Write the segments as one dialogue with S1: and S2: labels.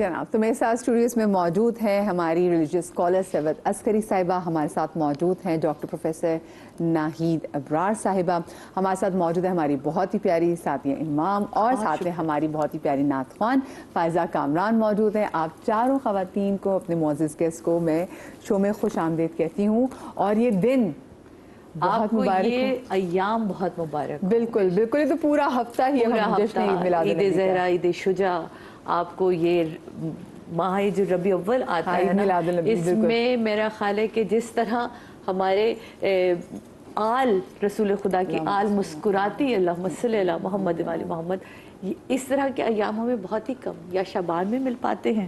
S1: جناب، تو میرے ساتھ اسٹوڈیوز میں موجود ہیں ہماری ریلیجیس اسکالر سیوت عسکری صاحبہ، ہمارے ساتھ موجود ہیں ڈاکٹر پروفیسر ناہید ابرار صاحبہ، ہمارے ساتھ موجود ہے ہماری بہت ہی پیاری ساتھیہ امام، اور ساتھ میں ہماری بہت ہی پیاری نعت خوان فائزہ کامران موجود ہیں۔ آپ چاروں خواتین کو، اپنے معزز گیسٹ کو میں شو میں خوش آمدید کہتی ہوں، اور یہ دن
S2: آپ کو یہ ایام بہت مبارک۔
S1: بالکل بالکل، یہ تو پورا ہفتہ ہی ہم جشن
S2: عید زہرا، عید شجاع، آپ کو یہ ماہ جو ربیع اول آتا ہے نا، اس میں میرا خیال ہے کہ جس طرح ہمارے آل رسول خدا کی آل مسکراتی، اللہم صلی علی محمد و آل محمد، اس طرح کے ایام ہمیں بہت ہی کم یا شعبان میں مل پاتے ہیں،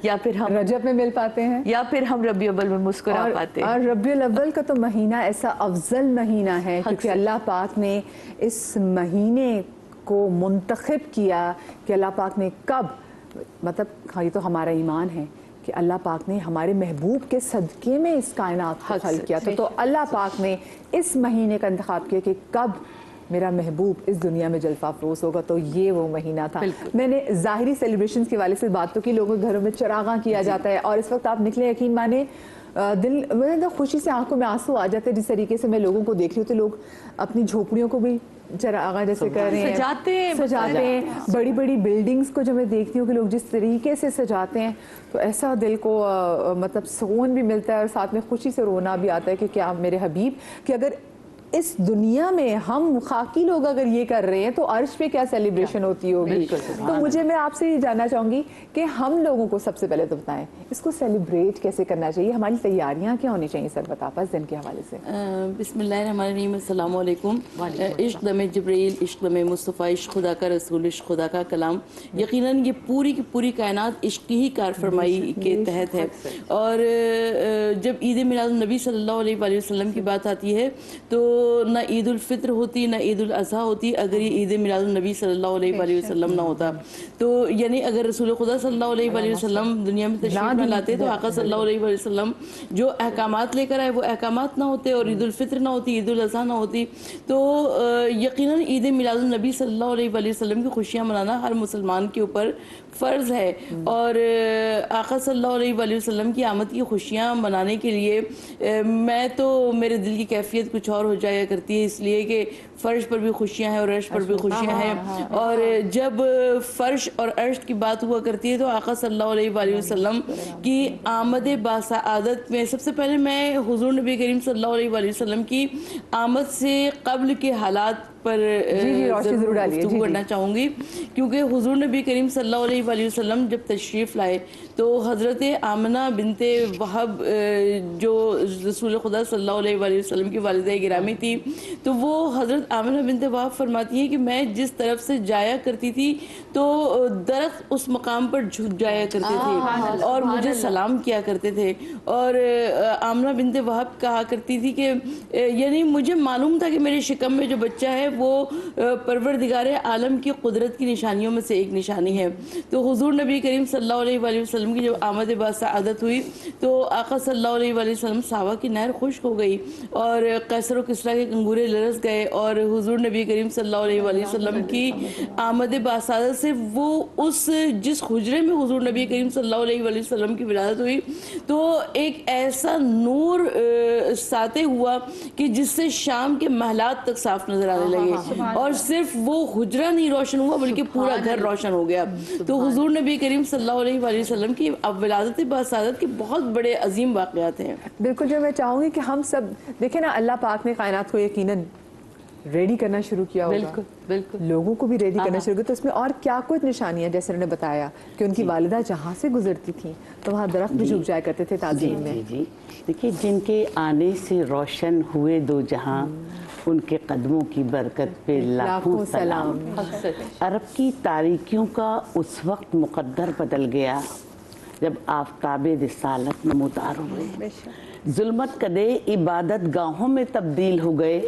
S2: یا پھر ہم
S1: رجب میں مل پاتے ہیں،
S2: یا پھر ہم ربیع اول میں مسکرا پاتے ہیں۔
S1: اور ربیع الاول کا تو مہینہ ایسا افضل مہینہ ہے کیونکہ اللہ پاک نے اس مہینے کو منتخب کیا کہ اللہ پاک نے کب، مطلب یہ تو ہمارا ایمان ہے کہ اللہ پاک نے ہمارے محبوب کے صدقے میں اس کائنات کو خلق کیا، تو اللہ پاک نے اس مہینے کا انتخاب کیا کہ کب میرا محبوب اس دنیا میں جلوہ افروز ہوگا، تو یہ وہ مہینہ تھا۔ میں نے ظاہری سیلیبریشنز کے والے سے بات تو کی، لوگوں کے گھروں میں چراغاں کیا جاتا ہے، اور اس وقت آپ نکلے یقین مانے دل میں خوشی سے آنکھوں میں آنسو آ جاتے ہیں۔ جس طریقے سے میں لوگوں کو دیکھ رہی ہوں تو لوگ اپنی جھوپڑیوں کو بھی چراغاں جیسے کر رہے ہیں، سجاتے ہیں، بڑی بڑی بلڈنگز کو جو میں دیکھتی ہوں کہ لوگ جس طریقے سے سجاتے ہیں تو ایسا دل کو مطلب سکون بھی ملتا ہے، اور ساتھ میں خوشی سے رونا بھی آتا ہے کہ کیا میرے حبیب کہ اگر اس دنیا میں ہم خاکی لوگ اگر یہ کر رہے ہیں تو عرش پہ کیا سیلیبریشن ہوتی ہوگی۔ تو مجھے میں آپ سے یہ جاننا چاہوں گی کہ ہم لوگوں کو سب سے پہلے تو بتائیں اس کو سیلیبریٹ کیسے کرنا چاہیے، ہماری تیاریاں کیا ہونی چاہیے سر بتا پاس دن کے حوالے سے۔
S3: بسم اللہ الرحمن الرحیم، السلام علیکم۔ عشق دم جبریل، عشق دم مصطفیٰ، عشق خدا کا رسول، عشق خدا کا کلام، یقیناً یہ پوری کی پوری کائنات عشق کی ہی کار فرمائی کے تحت ہے۔ اور جب عید میلاد النبی صلی اللہ علیہ وآلہ وسلم کی بات آتی ہے تو نہ عید الفطر ہوتی نہ عید الاضحیٰ ہوتی اگر یہ عید میلاد النبی صلی اللہ علیہ وآلہ وسلم نہ ہوتا۔ تو یعنی اگر رسول خدا صلی اللہ علیہ وآلہ وسلم دنیا میں تشریف نہ لاتے تو آقا صلی اللہ علیہ وآلہ وسلم جو احکامات لے کر آئے وہ احکامات نہ ہوتے، اور عید الفطر نہ ہوتی، عید الاضحیٰ نہ ہوتی۔ تو یقیناً عید میلاد النبی صلی اللہ علیہ وآلہ وسلم کی خوشیاں منانا ہر مسلمان کے اوپر فرض ہے، اور آقا صلی اللہ علیہ وآلہ وسلم کی آمد کی خوشیاں منانے کے لیے میں تو میرے دل کی کیفیت کچھ اور ہو جایا کرتی ہے، اس لیے کہ فرش پر بھی خوشیاں ہیں اور عرش پر بھی خوشیاں ہیں، اور جب فرش اور عرش کی بات ہوا کرتی ہے تو آقا صلی اللہ علیہ وآلہ وسلم کی آمد باسعادت میں سب سے پہلے میں حضور نبی کریم صلی اللہ علیہ وآلہ وسلم کی آمد سے قبل کے حالات پر ضرور گفتگو کرنا چاہوں گی، کیونکہ حضور نبی کریم صلی اللہ علیہ وآلہ وسلم جب تشریف لائے تو حضرت آمنہ بنت وہب جو رسول خدا صلی اللہ علیہ وآلہ وسلم کی والدہ گرامی تھی، تو وہ حضرت آمنہ بنت وہب فرماتی ہیں کہ میں جس طرف سے جایا کرتی تھی تو درخت اس مقام پر جھک جایا کرتے تھے اور مجھے سلام کیا کرتے تھے، اور آمنہ بنت وہب کہا کرتی تھی کہ یعنی مجھے معلوم تھا کہ میرے شکم میں جو بچہ ہے وہ پروردگار عالم کی قدرت کی نشانیوں میں سے ایک نشانی ہے۔ تو حضور نبی کریم صلی اللہ علیہ وآلہ وسلم کی جب آمد باسعادت ہوئی تو آقا صلی اللہ علیہ وآلہ وسلم صحابہ کی نہر خشک ہو گئی اور قیصر و کسریٰ کے کنگورے لرز گئے، اور حضور نبی کریم صلی اللہ علیہ وآلہ وسلم کی آمد باسعادت سے وہ اس جس حجرے میں حضور نبی کریم صلی اللہ علیہ وآلہ وسلم کی ولادت ہوئی تو ایک ایسا نور ساطع ہوا کہ جس سے شام کے محلات تک صاف نظر آنے لگے، اور صرف وہ حجرہ نہیں روشن ہوا بلکہ پورا گھر روشن ہو گیا۔ تو حضور نبی کریم صلی اللہ علیہ وآلہ وسلم کی ولادت باسعادت کے بہت بڑے عظیم واقعات ہیں۔
S1: بالکل، جو میں چاہوں گی کہ ہم سب دیکھیں نا، اللہ پاک نے کائنات کو یقیناً ریڈی کرنا شروع کیا ہوگا، بالکل لوگوں کو بھی ریڈی کرنا شروع کیا، تو اس میں اور کیا کچھ نشانیاں جیسے انہوں نے بتایا کہ ان کی والدہ جہاں سے گزرتی تھیں تو وہاں درخت بھی جھک جایا کرتے تھے تعظیم میں۔
S4: جی دیکھیے، جن کے آنے سے روشن ہوئے دو جہاں ان کے قدموں کی برکت پہ لاکھوں سلام۔ عرب کی تاریکیوں کا اس وقت مقدر بدل گیا جب آفتاب رسالت نمودار ہوئے، ظلمت کدے عبادت گاہوں میں تبدیل ہو گئے،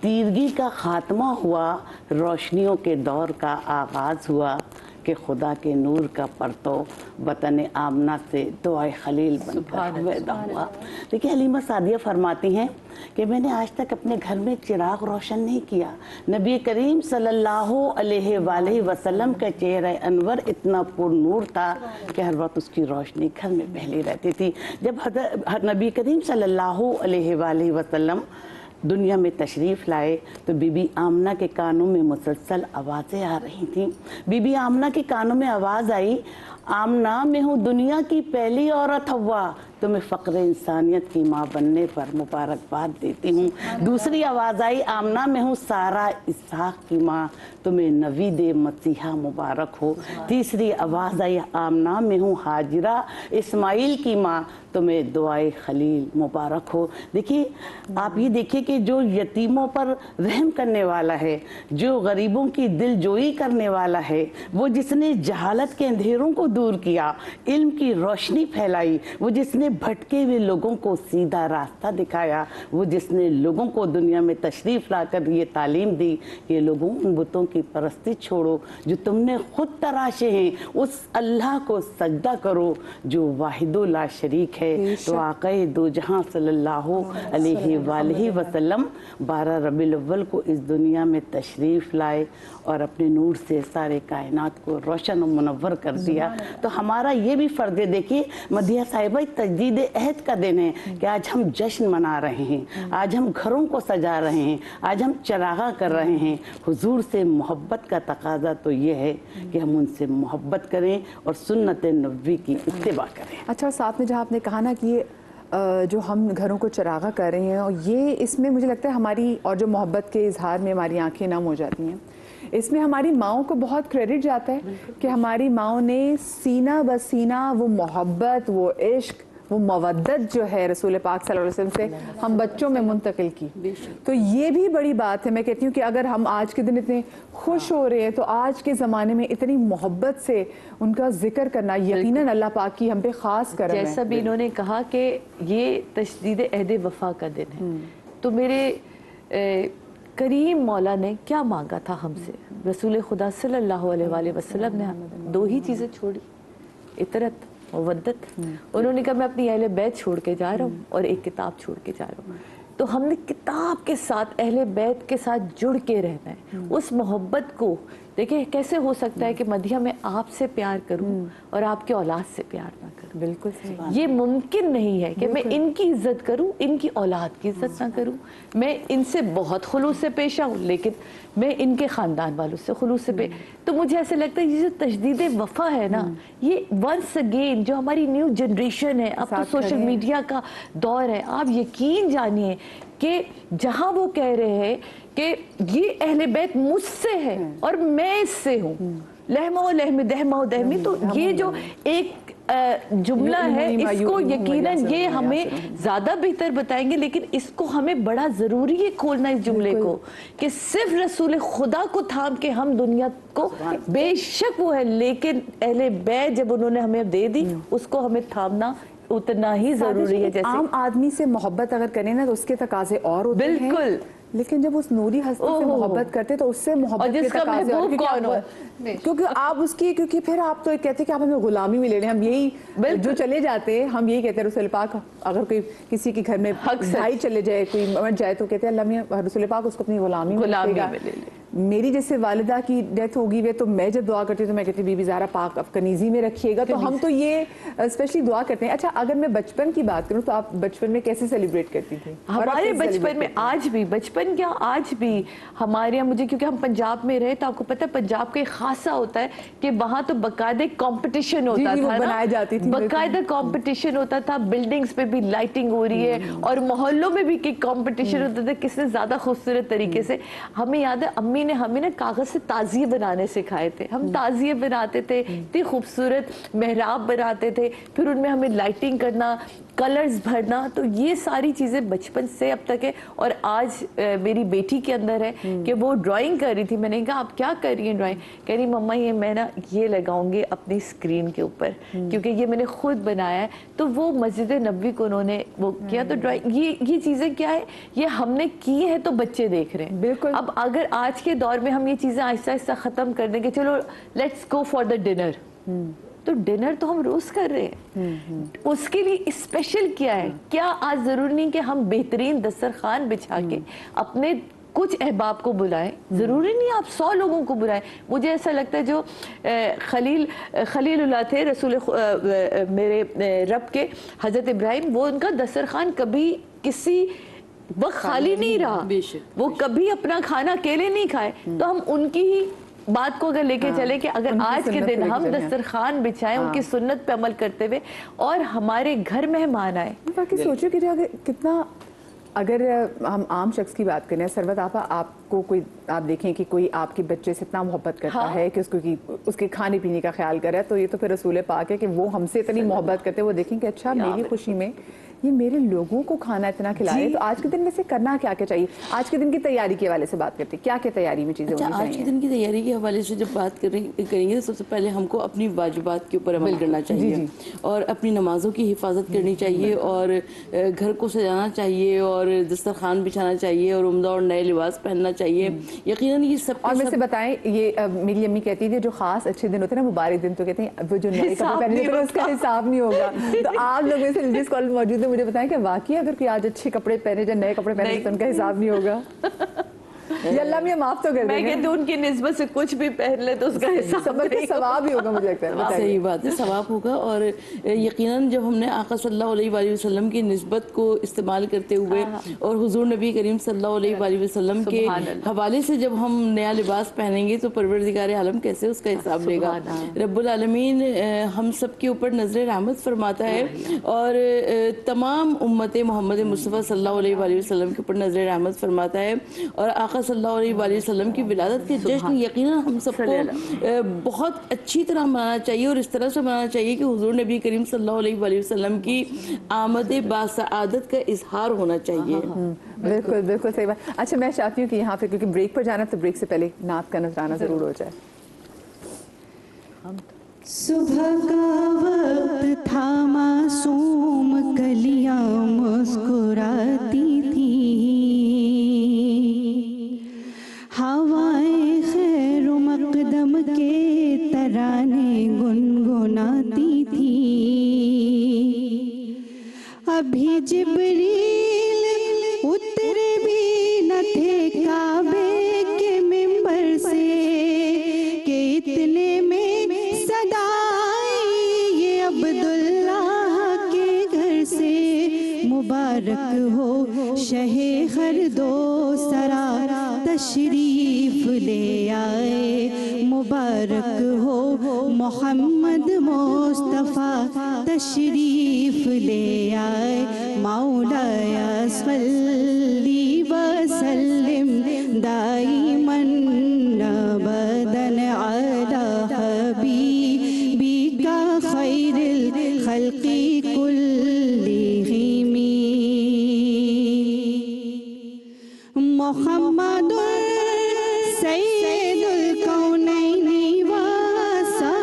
S4: تیرگی کا خاتمہ ہوا، روشنیوں کے دور کا آغاز ہوا، कि खुदा के नूर का परतो वतन आमना से दुआए खलील बनकर पैदा हुआ। देखिए हलीमा सादिया फरमाती हैं कि मैंने आज तक अपने घर में चिराग रोशन नहीं किया। नबी करीम सल्लल्लाहु अलैहि वसल्लम का चेहरा अनवर इतना पुरनूर था कि हर वक्त उसकी रोशनी घर में फैली रहती थी। जब नबी करीम सल्लल्लाहु अलैहि वसल्लम दुनिया में तशरीफ़ लाए तो बीबी आमना के कानों में मुसलसल आवाज़ें आ रही थीं। बीबी आमना के कानों में आवाज़ आई, आमना मैं हूँ दुनिया की पहली औरत हव्वा, तुम्हें फ़क्र इंसानियत की माँ बनने पर मुबारकबाद देती हूँ। दूसरी आवाज़ आई, आमना मैं हूँ सारा इसहाक की माँ, तुम्हें नवीद मसीहा मुबारक हो। तीसरी आवाज़ आई, आमना मैं हूँ हाजिरा इस्माइल की माँ, तुम्हें दुआए खलील मुबारक हो। देखिए आप ये देखिए कि जो यतीमों पर रहम करने वाला है, जो गरीबों की दिलजोई करने वाला है, वो जिसने जहालत के अंधेरों को दूर किया, इल्म की रोशनी फैलाई, वो जिसने भटके हुए लोगों को सीधा रास्ता दिखाया, वो जिसने लोगों को दुनिया में तशरीफ़ लाकर ये तालीम दी कि लोगों उन बुतों की परस्ती छोड़ो जो तुमने खुद तराशे हैं, उस अल्लाह को सजदा करो जो वाहिदुल ला शरीक है। तो आक़ाए दो जहां सल्लल्लाहु अलैहि वसल्लम 12 रबीउल अव्वल को इस दुनिया में तशरीफ़ लाए और अपने नूर से सारे कायनात को रोशन और मुनव्वर कर दिया। तो हमारा ये भी फ़र्ज़ है। देखिए मदीहा साहिबा तजदीद अहद का दिन है कि आज हम जश्न मना रहे हैं, आज हम घरों को सजा रहे हैं, आज हम चरागा कर रहे हैं। हुजूर से मोहब्बत का तकाजा तो ये है कि हम उनसे मोहब्बत करें और सुन्नत नबवी की इत्तिबा करें।
S1: अच्छा, साथ में जहाँ आपने कहा ना कि ये जो हम घरों को चरागा कर रहे हैं, और ये इसमें मुझे लगता है हमारी, और जो मोहब्बत के इजहार में हमारी आंखें नम हो जाती हैं, इसमें हमारी माओं को बहुत क्रेडिट जाता है कि हमारी माओं ने सीना बसीना वो मोहब्बत, वो इश्क, वो मवद्दत जो है रसूल पाक सल्लल्लाहु अलैहि वसल्लम से हम बच्चों में मुंतकिल की। तो ये भी बड़ी बात है। मैं कहती हूँ कि अगर हम आज के दिन इतने खुश हो रहे हैं तो आज के ज़माने में इतनी मोहब्बत से उनका जिक्र करना यकीनन अल्लाह पाक की हम पे ख़ास करम है।
S2: जैसा भी इन्होंने कहा कि ये तशदीद अहद वफ़ा का दिन है, तो मेरे करीम मौला ने क्या मांगा था हमसे? रसूल खुदा सल्लल्लाहु अलैहि वसल्लम ने दो ही चीज़ें छोड़ी, इतरत, मवद्दत। उन्होंने कहा मैं अपनी अहले बैत छोड़ के जा रहा हूँ और एक किताब छोड़ के जा रहा हूँ। तो हमने किताब के साथ, अहले बैत के साथ जुड़ के रहना है। उस मोहब्बत को देखिए कैसे हो सकता है कि मदीहा मैं आपसे प्यार करूं और आपके औलाद से प्यार ना करूं।
S1: बिल्कुल सही।
S2: ये मुमकिन नहीं है कि मैं इनकी इज्जत करूं, इनकी औलाद की इज्जत ना करूं। मैं इनसे बहुत खुलूस से पेश आऊं लेकिन मैं इनके ख़ानदान वालों से खुलूस से तो मुझे ऐसे लगता है ये जो तजदीद वफ़ा है ना, ये वंस अगेन जो हमारी न्यू जनरेशन है, अब तो सोशल मीडिया का दौर है, आप यकीन जानिए कि जहाँ वो कह रहे हैं कि ये अहले बैत मुझसे है और मैं इससे हूँ, लहमा लहमी दहमा दहमी, तो ये जो एक जुमला है इसको यकीनन ये हमें ज़्यादा बेहतर बताएंगे, लेकिन इसको हमें बड़ा ज़रूरी है खोलना इस जुमले को कि सिर्फ रसूल खुदा को थाम के हम दुनिया को, बेशक वो है, लेकिन अहले बैत जब उन्होंने हमें दे दी उसको हमें थामना उतना ही ज़रूरी है। जैसे
S1: आम आदमी से मोहब्बत अगर करें ना तो उसके तकाजे और होते हैं,
S2: बिल्कुल,
S1: लेकिन जब उस नूरी हस्ती से मोहब्बत करते तो उससे मोहब्बत के तकाजे और, क्योंकि आप उसकी, क्योंकि फिर आप तो कहते हैं कि आप हमें गुलामी में ले रहे हैं। हम यही जो चले जाते हैं, हम यही कहते हैं रसूल पाक, अगर कोई किसी के घर में भाई चले जाए, कोई मर जाए तो कहते हैं अल्लाह मियां रसूल पाक उसको अपनी गुलामी में ले ले। मेरी जैसे वालिदा की डेथ होगी वे, तो मैं जब दुआ करती हूँ तो मैं कहती बीबी ज़ारा पाक अब कनीज़ी में रखिएगा, तो हम तो ये स्पेशली दुआ करते हैं। अच्छा, अगर मैं बचपन की बात करूँ तो आप बचपन में कैसे सेलिब्रेट करती थी?
S2: हमारे बचपन में, आज भी बचपन क्या, आज भी हमारे यहाँ, मुझे क्योंकि हम पंजाब में रहे तो आपको पता है पंजाब का एक खासा होता है कि वहाँ तो बाकायदे कंपटीशन होता था,
S1: बनाई जाती थी,
S2: बाकायदा कंपटीशन होता था, बिल्डिंग्स पे भी लाइटिंग हो रही है और मोहल्लों में भी कंपटीशन होता था किसने ज्यादा खूबसूरत तरीके से। हमें याद है अम्मी ने हमें ना कागज से ताजिए बनाने सिखाए थे, हम ताजिए बनाते थे, इतनी खूबसूरत मेहराब बनाते थे, फिर उनमें हमें लाइटिंग करना, کلرز بھرنا, تو یہ ساری چیزیں بچپن سے اب تک ہے. اور آج میری بیٹی کے اندر ہے کہ وہ ڈرائنگ کر رہی تھی. میں نے کہا آپ کیا کر رہی ہیں ڈرائنگ؟ کہہ رہی مما یہ میں نا یہ لگاؤں گی اپنی اسکرین کے اوپر کیونکہ یہ میں نے خود بنایا ہے. تو وہ مسجد نبوی کو انہوں نے وہ کیا. تو ڈرائنگ یہ چیزیں کیا ہے, یہ ہم نے کی ہے تو بچے دیکھ رہے ہیں.
S1: بالکل.
S2: اب اگر آج کے دور میں ہم یہ چیزیں آہستہ آہستہ ختم کر دیں گے, چلو let's go for the dinner, تو ڈنر تو ہم روز کر رہے ہیں. اس کے لیے اسپیشل کیا ہے؟ کیا آج ضروری نہیں کہ ہم بہترین دسترخوان بچھا کے اپنے کچھ احباب کو بلائیں؟ ضروری نہیں آپ 100 لوگوں کو بلائیں. مجھے ایسا لگتا ہے جو خلیل اللہ تھے رسول میرے رب کے, حضرت ابراہیم, وہ ان کا دسترخوان کبھی کسی وقت خالی نہیں رہا, وہ کبھی اپنا کھانا اکیلے نہیں کھائے. تو ہم ان کی ہی بات کو اگر لے کے چلے کہ اگر آج کے دن ہم دسترخوان بچھائیں ان کی سنت پہ عمل کرتے ہوئے اور ہمارے گھر مہمان آئے.
S1: باقی سوچو کہ کتنا, اگر ہم عام شخص کی بات کریں, سروت آپ کو کوئی, آپ دیکھیں کہ کوئی آپ کے بچے سے اتنا محبت کرتا ہے کہ اس کے کھانے پینے کا خیال کرے, تو یہ تو پھر رسول پاک ہے کہ وہ ہم سے اتنی محبت کرتے ہیں. وہ دیکھیں کہ اچھا میری خوشی میں یہ میرے لوگوں کو کھانا اتنا کھلائے. تو آج کے دن میں سے کرنا کیا کیا چاہیے؟ آج کے دن کی تیاری کے حوالے سے بات کرتے ہیں, کیا کیا تیاری میں چیزیں ہونی چاہیے؟
S3: آج کے دن کی تیاری کے حوالے سے جب بات کریں گے تو سب سے پہلے ہم کو اپنی واجبات کے اوپر عمل کرنا چاہیے اور اپنی نمازوں کی حفاظت کرنی چاہیے اور گھر کو سجانا چاہیے اور دسترخوان بچھانا چاہیے اور عمدہ اور نئے لباس پہننا چاہیے. یقیناً یہ سب.
S1: اور ویسے بتائیں, یہ میری امی کہتی تھی جو خاص اچھے دن ہوتے ہیں نا, مبارک دن, تو کہتے ہیں وہ جو نئے کپڑے پہنے تھے اس کا حساب نہیں ہوگا. تو آپ لوگ سے جس کال میں موجود ہیں مجھے بتائیں کہ واقعی اگر کوئی آج اچھے کپڑے پہنے یا نئے کپڑے پہنے تو ان کا حساب نہیں ہوگا؟ یہ اللہ میں معاف تو کر دیں گے.
S2: میں کہتی ہوں ان کی نسبت سے کچھ بھی پہن لے تو اس کا حساب
S1: ثواب ہی ہوگا. مجھے لگتا ہے
S3: صحیح بات ہے, ثواب ہوگا. اور یقیناً جب ہم نے آقا صلی اللہ علیہ وآلہ وسلم کی نسبت کو استعمال کرتے ہوئے اور حضور نبی کریم صلی اللہ علیہ وآلہ وسلم کے حوالے سے جب ہم نیا لباس پہنیں گے تو پروردگار عالم کیسے اس کا حساب لے گا. رب العالمین ہم سب کے اوپر نظر رحمت فرماتا ہے اور تمام امت محمد مصطفیٰ صلی اللہ علیہ وآلہ وسلم کے اوپر نظر رحمت فرماتا ہے. اور آقا صلی اللہ علیہ وآلہ وسلم کی ولادت کے جشن یقیناً ہم سب کو بہت اچھی طرح منانا چاہیے اور اس طرح سے منانا چاہیے کہ حضور نبی کریم صلی اللہ علیہ وآلہ وسلم کی آمد باسعادت کا اظہار ہونا چاہیے.
S1: بالکل بالکل صحیح بات. اچھا میں چاہتی ہوں کہ یہاں پہ کیونکہ بریک پر جانا تو بریک سے پہلے نعت کا نذرانہ ضرور ہو جائے.
S5: صبح کا وقت تھا, معصوم کلیاں مسکراتی تھی, ہوائیں خیر و مقدم کے ترانے گنگناتی تھی. ابھی جبریل اترے بھی نہ تھے کعبے کے منبر سے کہ اتنے میں صدا آئی یہ عبداللہ کے گھر سے. مبارک ہو شہ خردو سرا تشریف لے آئے, مبارک ہو محمد مصطفیٰ تشریف لے آئے. مولایا صلی وسلم دائماً ابداً علی حبیبک خیر الخلق کلہم. محمد سید الکونین والثقلین,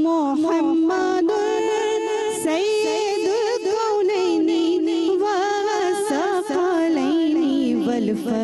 S5: محمد سید الکونین والثقلین والفقیرین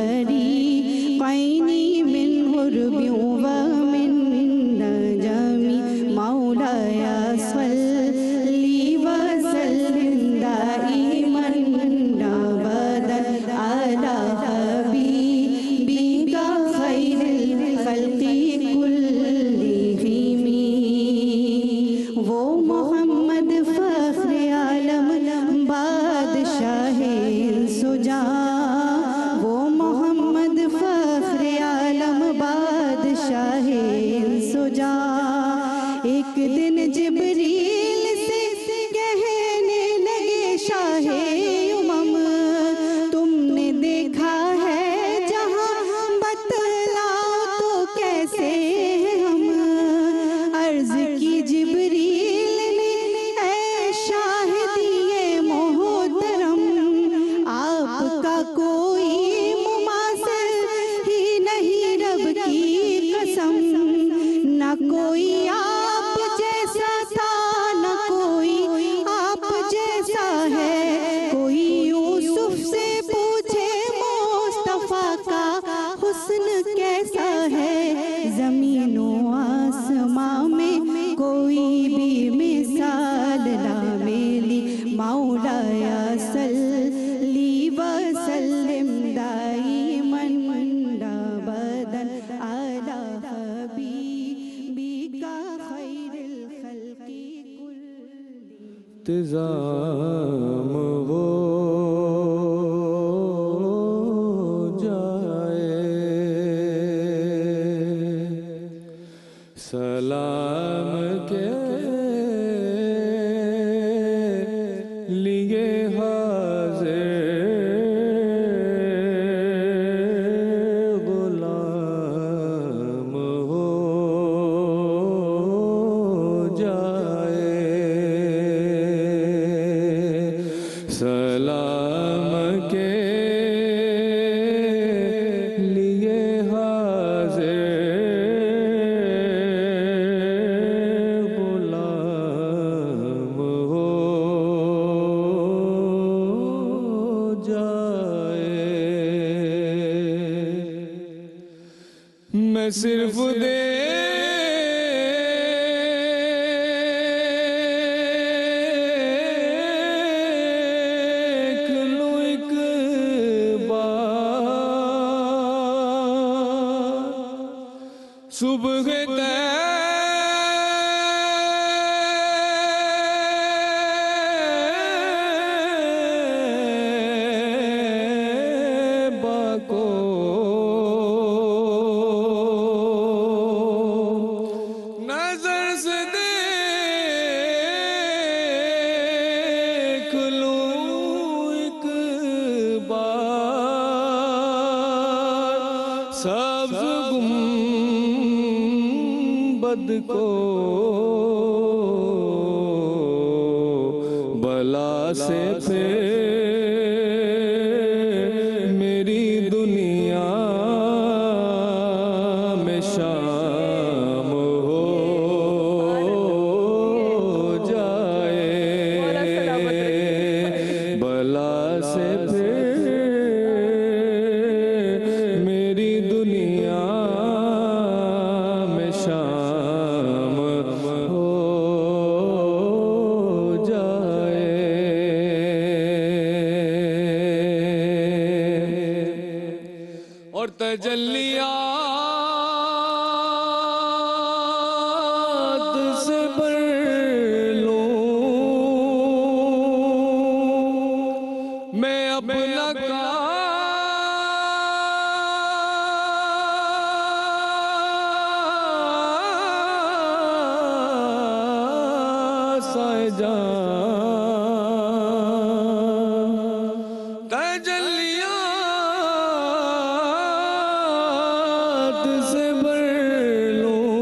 S5: कोई आप जैसा था, न कोई आप जैसा है। कोई यूसुफ से पूछे मुस्तफा का हुस्न कैसा है। ज़मीनो आसमां में कोई भी मिसाल ना मिली। मौलाया सल्ली व सल्लिम दाइमन अबदन अला हबीबिका खैरिल खल्क़ि कुल्ली।
S6: इंतज़ाम हो जाए, सलाम के लिए हाज़िर गुलाम हो जाए, सलाम के लिए हाज़िर गुलाम हो जाए। मैं सिर्फ देख लूं एक बार, सुबह तैबा को नजर से देख लूं एक बार, सब्ज़ गुंबद को बला से फिर मेरी दुनिया में शाम हो जाए, बला से फिर मेरी दुनिया में शाम हो जाए। और तजल्लियात से भर लूं मैं अपना कासा जान। तजल्लियात से भर लूं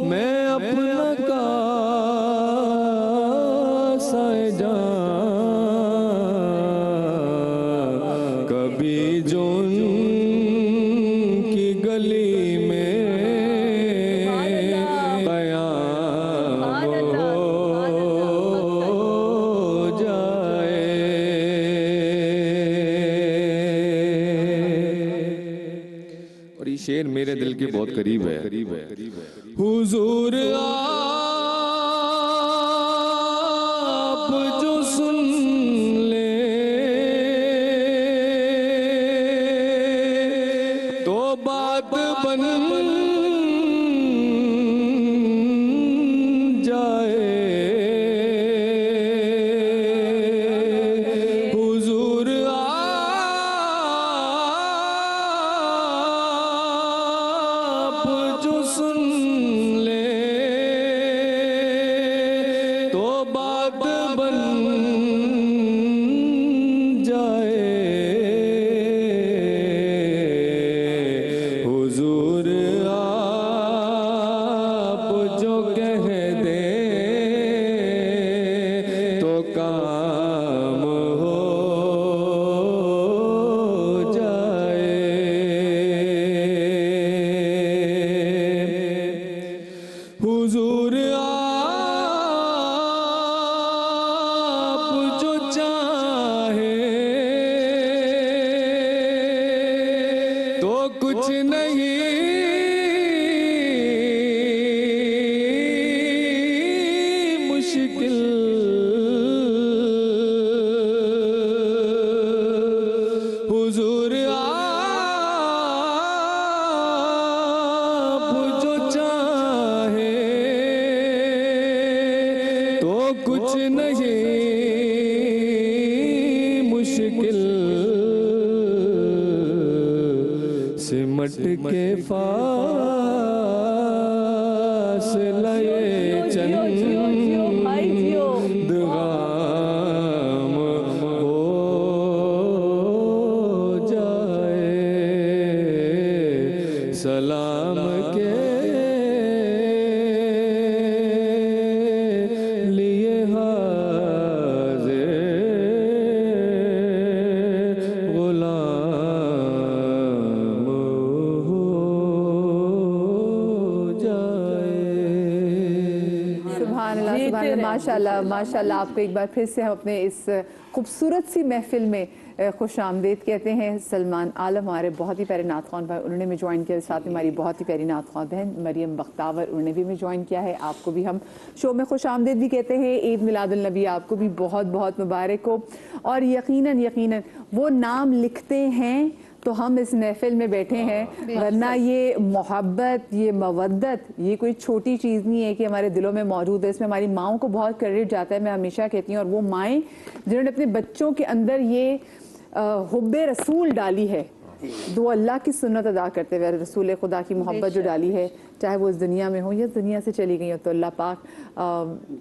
S6: मैं अपना कासा जान। कभी जो की गली में क़याम हो जाए। और ये शेर मेरे दिल के बहुत करीब है। हुजूर आप जो सुन ले तो बात बन जाए। हुजूर आप जो सुन ले तो बात बन जाए। हुजूर कुछ नहीं मुश्किल, हुजूर आप जो चाहे तो कुछ नहीं मुश्किल, सिमट के फासला ये चंद गाम हो जाए, सलाम के लिए हाज़िर गुलाम हो जाए।
S1: सुभान अल्लाह, सुभान अल्लाह, माशाल्लाह माशाल्लाह। आपको एक बार फिर से हम अपने इस खूबसूरत सी महफिल में खुश आमदीद कहते हैं। सलमान आलम हमारे बहुत ही प्यारे नात ख़्वान भाई, उन्होंने भी ज्वाइन किया, साथ में हमारी बहुत ही प्यारी नात ख़्वान बहन मरियम बख्तावर, उन्होंने भी ज्वाइन किया है। आपको भी हम शो में खुश आमदीद भी कहते हैं। ईद मिलादुल नबी आपको भी बहुत बहुत मुबारक हो। और यकीनन यकीनन वो नाम लिखते हैं तो हम इस महफिल में बैठे हैं, वरना ये मोहब्बत, ये मवद्दत, ये कोई छोटी चीज़ नहीं है कि हमारे दिलों में मौजूद है। इसमें हमारी माओं को बहुत क्रेडिट जाता है, मैं हमेशा कहती हूँ। और वो माएँ जिन्होंने अपने बच्चों के अंदर ये हुब्बे रसूल डाली है, दो अल्लाह की सुन्नत अदा करते हुए रसूल खुदा की मोहब्बत जो डाली है, चाहे वो इस दुनिया में हो या दुनिया से चली गई हो, तो अल्लाह पाक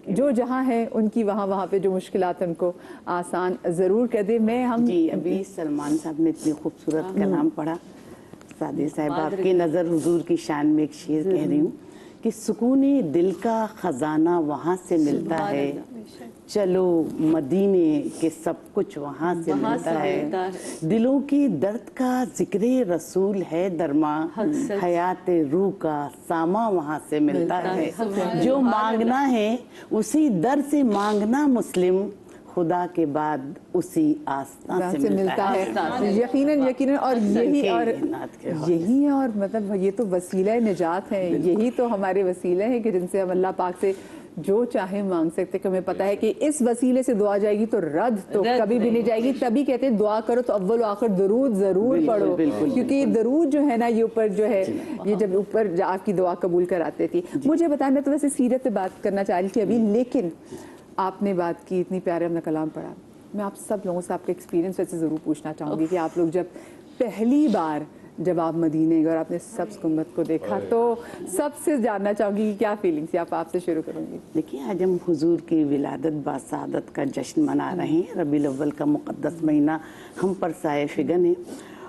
S1: जो जहाँ है उनकी वहाँ पे जो मुश्किलात उनको आसान ज़रूर कर दे। मैं हम
S4: जी अभी सलमान साहब ने इतनी खूबसूरत कलाम पढ़ा। सादे साहब आपकी नज़र हुजूर की शान में एक शेर कह रही हूँ कि सुकून दिल का खजाना वहाँ से मिलता है, चलो मदीने के सब कुछ वहाँ से मिलता है, दिलों की दर्द का जिक्र रसूल है दरमा, हयात रूह का सामा वहाँ से मिलता है, जो मांगना है उसी दर से मांगना मुस्लिम, खुदा के बाद उसी आस्था से मिलता है।
S1: यकीनन यकीनन। और यही है, और मतलब ये तो वसीला निजात है, यही तो हमारे वसीले हैं कि जिनसे हम अल्लाह पाक से जो चाहे मांग सकते। कि हमें पता है कि इस वसीले से दुआ जाएगी तो रद्द तो कभी भी नहीं जाएगी। तभी कहते हैं दुआ करो तो अव्वल आखिर दरूद जरूर पढ़ो, क्योंकि दरूद जो है ना, ये ऊपर जो है, ये जब ऊपर आपकी दुआ कबूल कराते थी। मुझे बताया, मैं तो वैसे सीरत पे बात करना चाह रही थी अभी, लेकिन आपने बात की, इतनी प्यारे हमने कलाम पढ़ा। मैं आप सब लोगों से आपका एक्सपीरियंस वैसे ज़रूर पूछना चाहूँगी कि आप लोग जब पहली बार जब आप मदीने गए और आपने सब्ज़ गुंबद को देखा, तो सबसे जानना चाहूँगी कि क्या फीलिंग्स थी। आपसे शुरू करूँगी।
S4: देखिए, आज हम हुजूर की विलादत बासादत का जश्न मना रहे हैं। रबीउल अव्वल का मुक़द्दस महीना हम पर साए फिगन है।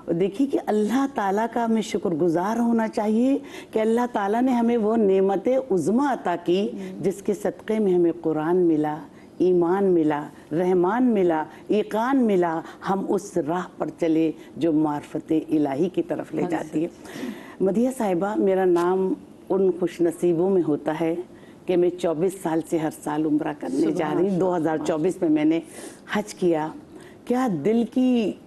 S4: और देखिए कि अल्लाह ताला का हमें शुक्रगुजार होना चाहिए कि अल्लाह ताला ने हमें वो नेमत उज़्मा अता की जिसके सदक़े में हमें कुरान मिला, ईमान मिला, रहमान मिला, ईकान मिला। हम उस राह पर चले जो मार्फत इलाही की तरफ ले जाती है। मदिया साहिबा, मेरा नाम उन खुशनसीबों में होता है कि मैं 24 साल से हर साल उम्रा करने जा रही हूँ। 2024 में मैंने हज किया। क्या दिल की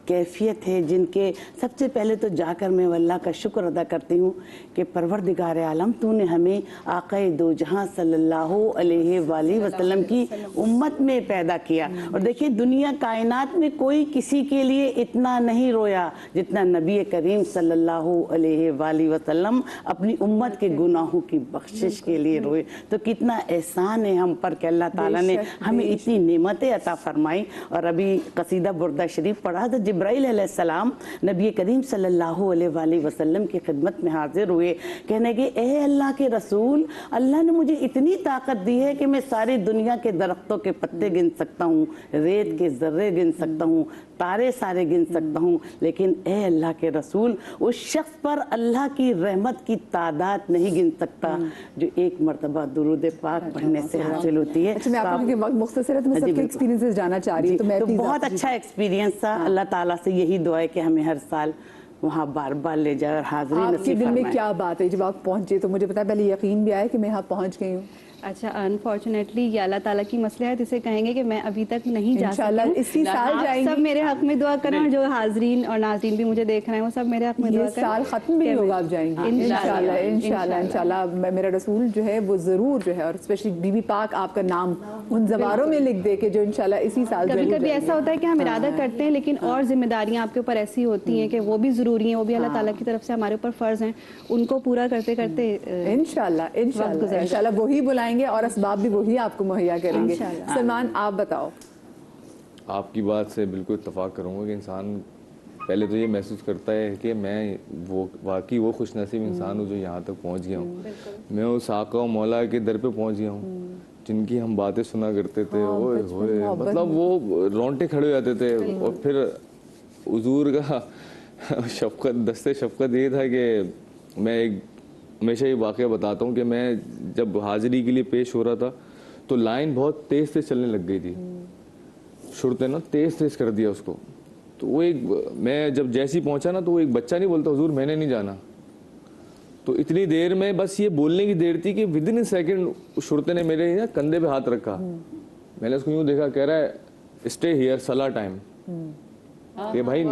S4: कैफियत है, जिनके सबसे पहले तो जाकर मैं अल्लाह का शुक्र अदा करती हूँ कि परवरदिगार आलम, तूने हमें आक़ाए दो जहां सल्लल्लाहु अलैहि वसल्लम की उम्मत में पैदा किया। और देखिए, दुनिया कायनात में कोई किसी के लिए इतना नहीं रोया जितना नबी करीम सल्लल्लाहु अलैहि वसल्लम अपनी उम्मत के गुनाहों की बख्शिश के लिए रोए। तो कितना एहसान है हम पर कि अल्लाह ताला ने हमें इतनी नेमतें अता फरमाई। और अभी कसीदा बुर्दा शरीफ पढ़ा तो जिब्राइल अलैहिस्सलाम नबी करीम सल्लल्लाहु अलैहि वसल्लम की खिदमत में हाजिर हुए, कहने के ए अल्लाह के रसूल, अल्लाह ने मुझे इतनी ताकत दी है कि मैं सारी दुनिया के दरख्तों के पत्ते गिन सकता हूँ, रेत के जर्रे गिन सकता हूँ, तारे सारे गिन सकता हूँ, लेकिन ए अल्लाह के रसूल, उस शख्स पर अल्लाह की रहमत की तादाद नहीं गिन सकता जो एक मरतबा दुरूद पाक पढ़ने से हासिल होती है।
S1: मैं आपके मुख्तसर तो मैं सबके एक्सपीरियंसेस जानना चाह रही हूँ। तो मैं
S4: बहुत अच्छा एक्सपीरियंस था। अल्लाह ताला से यही दुआ है कि हमें हर साल वहाँ बार बार ले जाए और हाज़िरी नसीब फरमाए।
S1: आपके दिल में क्या बात है जब आप पहुँचे? तो मुझे पता है, पहले यकीन भी आया कि मैं यहाँ पहुँच गई हूँ,
S7: اچھا انفارچونیٹلی یہ اللہ تعالیٰ کی مصلحت اسے کہیں گے کہ میں ابھی تک نہیں جا
S1: انشاءاللہ
S7: سکی
S1: اسی سال
S7: آپ
S1: جائیں
S7: سب
S1: گی.
S7: میرے حق میں دعا کریں اور جو حاضرین اور ناظرین بھی مجھے دیکھ رہے ہیں وہ سب میرے حق میں دعا
S1: یہ
S7: کریں.
S1: سال ختم بھی نہیں ہوگا آپ جائیں گی انشاءاللہ انشاءاللہ انشاءاللہ. میرا رسول جو ہے وہ ضرور جو ہے اور اسپیشلی بی بی پاک آپ کا نام ان زباروں میں لکھ دے کہ جو انشاءاللہ اسی سال
S7: کبھی
S1: ضرور
S7: کبھی
S1: جائیں گے.
S7: ایسا ہوتا ہے کہ ہم ارادہ کرتے ہیں لیکن اور ذمہ داریاں آپ کے اوپر ایسی ہوتی ہیں کہ وہ بھی ضروری ہیں, وہ بھی اللہ تعالیٰ کی طرف سے ہمارے اوپر فرض ہیں, ان کو پورا کرتے کرتے
S1: انشاءاللہ انشاءاللہ انشاءاللہ وہی بلائیں گے اور اسباب بھی وہی آپ کو مہیا کریں گے. سلمان آپ بتاؤ.
S6: آپ کی بات سے بالکل اتفاق کروں گا کہ انسان پہلے تو یہ محسوس کرتا ہے کہ میں وہ واقعی وہ خوش نصیب انسان ہوں جو یہاں تک پہنچ گیا ہوں. میں اس آقا و مولا کے در پہ پہنچ گیا ہوں جن کی ہم باتیں سنا کرتے تھے. اوئے ہوئے مطلب وہ رونٹے کھڑے ہو جاتے تھے. اور پھر حضور کا شفقت دستے شفقت یہ تھا کہ میں ایک ہمیشہ یہ واقعہ بتاتا ہوں کہ میں جب حاضری کے لیے پیش ہو رہا تھا تو لائن بہت تیز تیز چلنے لگ گئی تھی. شرطے نا تیز تیز کر دیا اس کو. تو وہ ایک میں جب جیسی پہنچا نا تو وہ ایک بچہ نہیں بولتا حضور میں نے نہیں جانا. تو اتنی دیر میں بس یہ بولنے کی دیر تھی کہ ود ان سیکنڈ شرطے نے میرے کندھے پہ ہاتھ رکھا. میں نے اس کو یوں دیکھا, کہہ رہا ہے اسٹے ہیئر صلاح ٹائم, کہ بھائی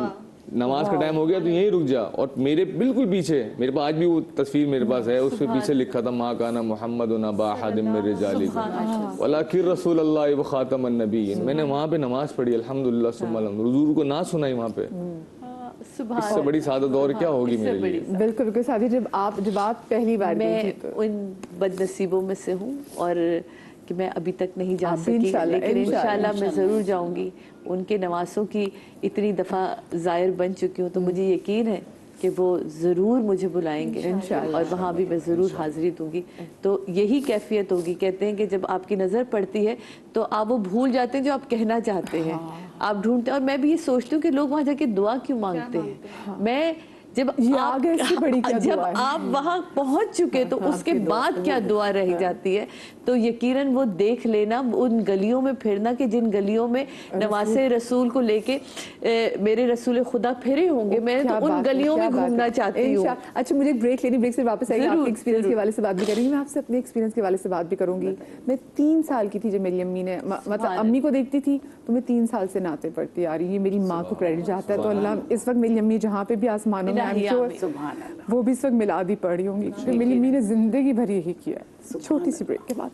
S6: نماز کا ٹائم ہو گیا تو یہیں رک جا. اور میرے بالکل پیچھے میرے پاس آج بھی وہ تصویر میرے پاس ہے, اس پہ پیچھے لکھا تھا ما کان محمد ابا احد من رجالکم ولکن رسول اللہ وخاتم النبیین. میں نے وہاں پہ نماز پڑھی الحمدللہ ثم الحمد, حضور کو نہ سنائی وہاں پہ. اس سے بڑی سعادت اور کیا ہوگی میرے لیے.
S1: بالکل بالکل ساتھی, جب آپ پہلی بار
S2: میں ان بد نصیبوں میں سے ہوں اور کہ میں ابھی تک نہیں جا سکی, لیکن انشاءاللہ میں ضرور جاؤں گی. ان کے نواسوں کی اتنی دفعہ ظاہر بن چکی ہوں تو مجھے یقین ہے کہ وہ ضرور مجھے بلائیں گے اور وہاں بھی میں ضرور حاضری دوں گی. تو یہی کیفیت ہوگی. کہتے ہیں کہ جب آپ کی نظر پڑتی ہے تو آپ وہ بھول جاتے ہیں جو آپ کہنا چاہتے ہیں, آپ ڈھونڈتے ہیں. اور میں بھی یہ سوچتی ہوں کہ لوگ وہاں جا کے دعا کیوں مانگتے ہیں. میں جب آپ وہاں پہنچ چکے تو اس کے بعد کیا دعا رہ جاتی ہے. تو یقیناً وہ دیکھ لینا, ان گلیوں میں پھرنا کہ جن گلیوں میں نواسے رسول کو لے کے میرے رسول خدا پھرے ہوں گے, میں تو ان گلیوں میں گھومنا چاہتی ہوں.
S1: اچھا مجھے بریک لینی, بریک سے واپس آئے گی. آپ کے ایکسپیرینس کے حوالے سے بات بھی کریں گی, میں آپ سے اپنے ایکسپیرینس کے حوالے سے بات بھی کروں گی. میں 3 سال کی تھی جب میری امی نے مطلب امی کو دیکھتی تھی تو میں 3 سال سے نعتیں پڑھتی آ رہی. یہ میری ماں کو کریڈٹ جاتا ہے. تو اللہ اس وقت میری امی جہاں پہ بھی آسمانوں میں وہ بھی اس وقت میلادی پڑھی ہوں گی. میری امی نے زندگی بھر یہی کیا ہے. چھوٹی سی بریک کے بعد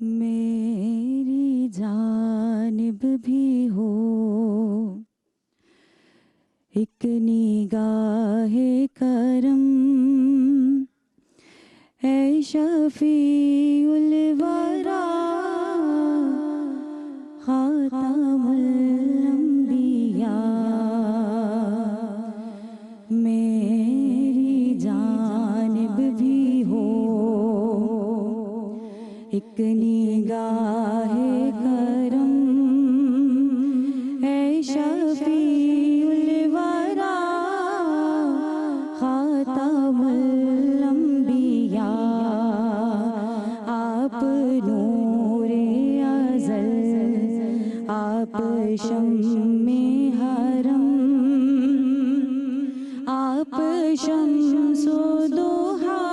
S5: میری جانب بھی ہو ایک نگاہ کرم, اے شفیع الورا خاتم الانبیاء. میری جانب بھی ہو ایک نگاہ کرم, اے شفیع الورا خاتم الانبیاء. آپ نور ازل, آپ شمع حرم, آپ شمس و ضحا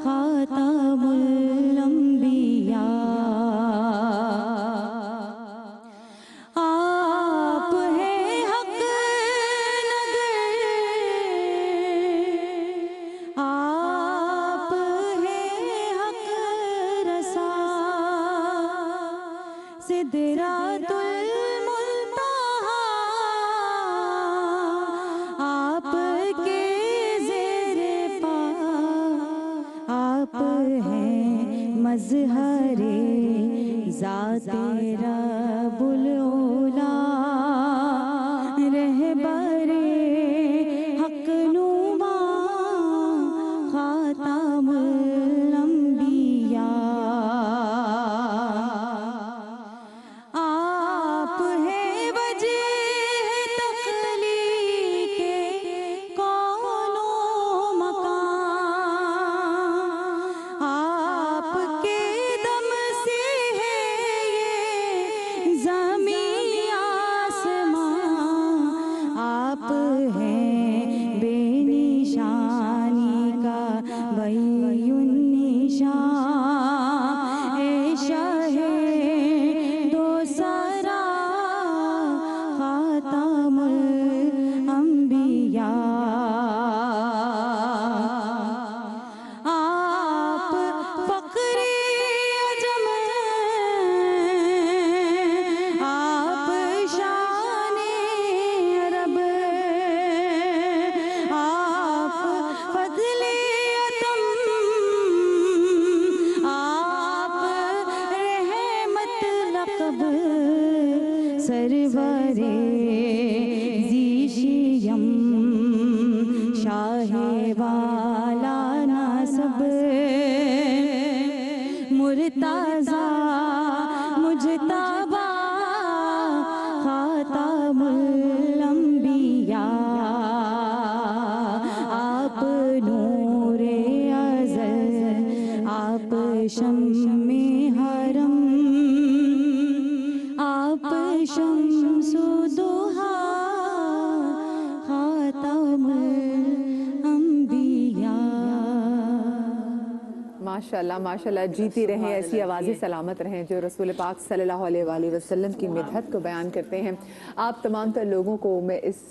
S5: خاتم الانبیاء. शम्मे हरम आप शम्सो दोहा
S1: माशाल्लाह माशाल्लाह, जीती रहें, ऐसी आवाज़ें सलामत रहें जो रसूल पाक सल्लल्लाहु अलैहि वसल्लम की मिदहत को बयान करते हैं। आप तमाम तर लोगों को मैं इस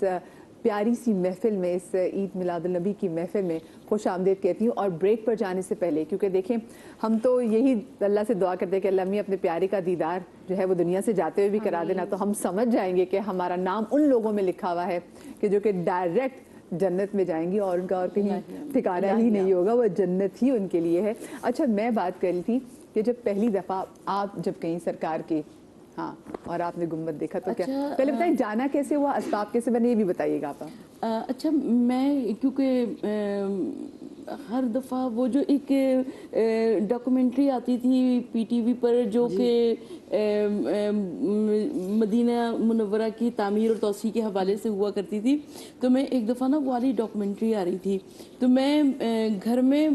S1: प्यारी सी महफ़िल में, इस ईद मिलादुन्नबी की महफ़िल में खुश आमदीद कहती हूँ। और ब्रेक पर जाने से पहले, क्योंकि देखें हम तो यही अल्लाह से दुआ करते हैं कि अल्लाह अपने प्यारे का दीदार जो है वो दुनिया से जाते हुए भी करा देना, तो हम समझ जाएंगे कि हमारा नाम उन लोगों में लिखा हुआ है कि जो कि डायरेक्ट जन्नत में जाएंगी और उनका और कहीं ठिकाना ही नहीं होगा, वो जन्नत ही उनके लिए है। अच्छा, मैं बात कर रही थी कि जब पहली दफ़ा आप जब कहीं सरकार के, हाँ, और आपने गुम्बद देखा तो क्या, पहले बताइए जाना कैसे हुआ, असबाब कैसे बने, ये भी बताइएगा आप।
S3: अच्छा, मैं क्योंकि हर दफ़ा वो जो एक डॉक्यूमेंट्री आती थी पीटीवी पर जो कि मदीना मुनव्वरा की तामीर और तौसी के हवाले से हुआ करती थी, तो मैं एक दफ़ा ना वो वाली डॉक्यूमेंट्री आ रही थी, तो मैं घर में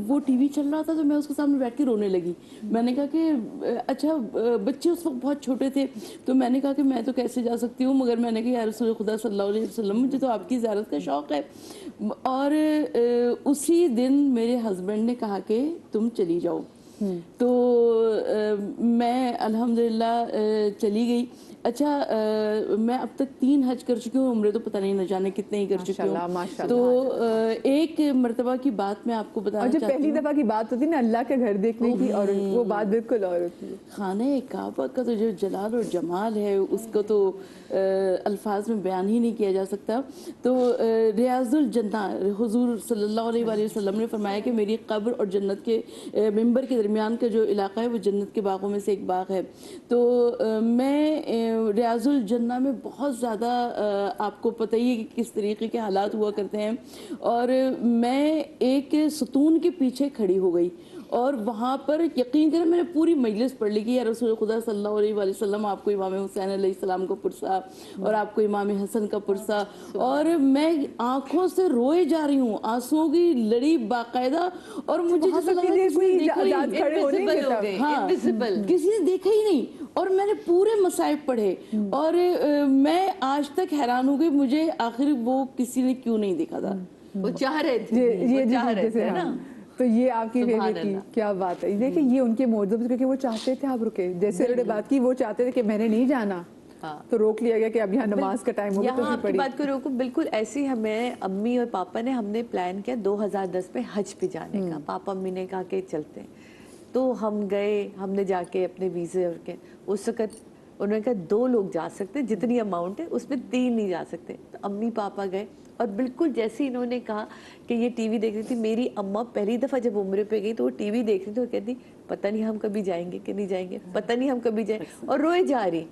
S3: वो टीवी चल रहा था तो मैं उसके सामने बैठ के रोने लगी। मैंने कहा कि अच्छा, बच्चे उस वक्त बहुत छोटे थे, तो मैंने कहा कि मैं तो कैसे जा सकती हूँ, मगर मैंने कहा या रसूल खुदा सल्लल्लाहु अलैहि वसल्लम, मुझे तो आपकी ज़ियारत का शौक़ है। और उसी दिन मेरे हस्बैंड ने कहा कि तुम चली जाओ, तो मैं अल्हम्दुलिल्लाह चली गई। अच्छा, मैं अब तक 3 हज कर चुकी हूँ, उम्र तो पता नहीं न जाने कितने ही कर चुकी हूँ। तो एक मर्तबा की बात मैं आपको बताना चाहती हूँ।
S1: पहली दफ़ा की बात होती है ना अल्लाह के घर देखने की, और वो बात बिल्कुल और होती है।
S3: खाने काबा का तो जो जलाल और जमाल है उसको तो अल्फाज में बयान ही नहीं किया जा सकता। तो रियाजुल जन्ना, हुजूर सल्लल्लाहु अलैहि वसल्लम ने फरमाया कि मेरी कब्र और जन्नत के मिंबर के दरमियान का जो इलाका है वो जन्नत के बागों में से एक बाग है। तो मैं रियाजुल जन्ना में बहुत ज़्यादा, आपको पता ही है कि किस तरीके के हालात हुआ करते हैं, और मैं एक सतून के पीछे खड़ी हो गई और वहाँ पर यकीन करें मैंने पूरी मजलिस पढ़ ली कि या रसूल खुदा सल्लल्लाहु अलैहि वसल्लम, आपको इमाम हुसैन अलैहिस्सलाम को पुरसा और आपको इमाम हसन का पुरसा, और मैं आंखों से रोए जा रही हूँ, आंसुओं की लड़ी बाकायदा, और मुझे जैसा लगा किसी ने देखा ही नहीं, और मैंने पूरे मसाइब पढ़े, और मैं आज तक हैरान हो गई, मुझे आखिर वो किसी ने क्यों नहीं देखा था।
S2: वो चाह रहे थे, ये चाह रहे थे ना।
S1: तो ये आपकी बेबी की क्या बात है। देखिए ये उनके मौजूद, क्योंकि वो चाहते थे आप रुके, जैसे उन्होंने बात की, वो चाहते थे कि मैंने नहीं जाना, तो रोक लिया गया कि अब यहाँ नमाज का टाइम होगा, तो
S2: आपकी बात को रोको। बिल्कुल ऐसे ही हमें अम्मी और पापा ने हमने प्लान किया 2010 में हज पे जाने का। पापा अम्मी ने कहा कि चलते हैं, तो हम गए, हमने जाके अपने वीज़े और के, उस वक्त उन्होंने कहा 2 लोग जा सकते हैं, जितनी अमाउंट है उसमें 3 नहीं जा सकते। तो अम्मी पापा गए, और बिल्कुल जैसे इन्होंने कहा कि ये टीवी देख रही थी, मेरी अम्मा पहली दफ़ा जब उम्र पे गई तो वो टीवी देख रही थी, वो कहती पता नहीं हम कभी जाएंगे कि नहीं जाएंगे, पता नहीं हम कभी जाएंगे, और रोए जा रही,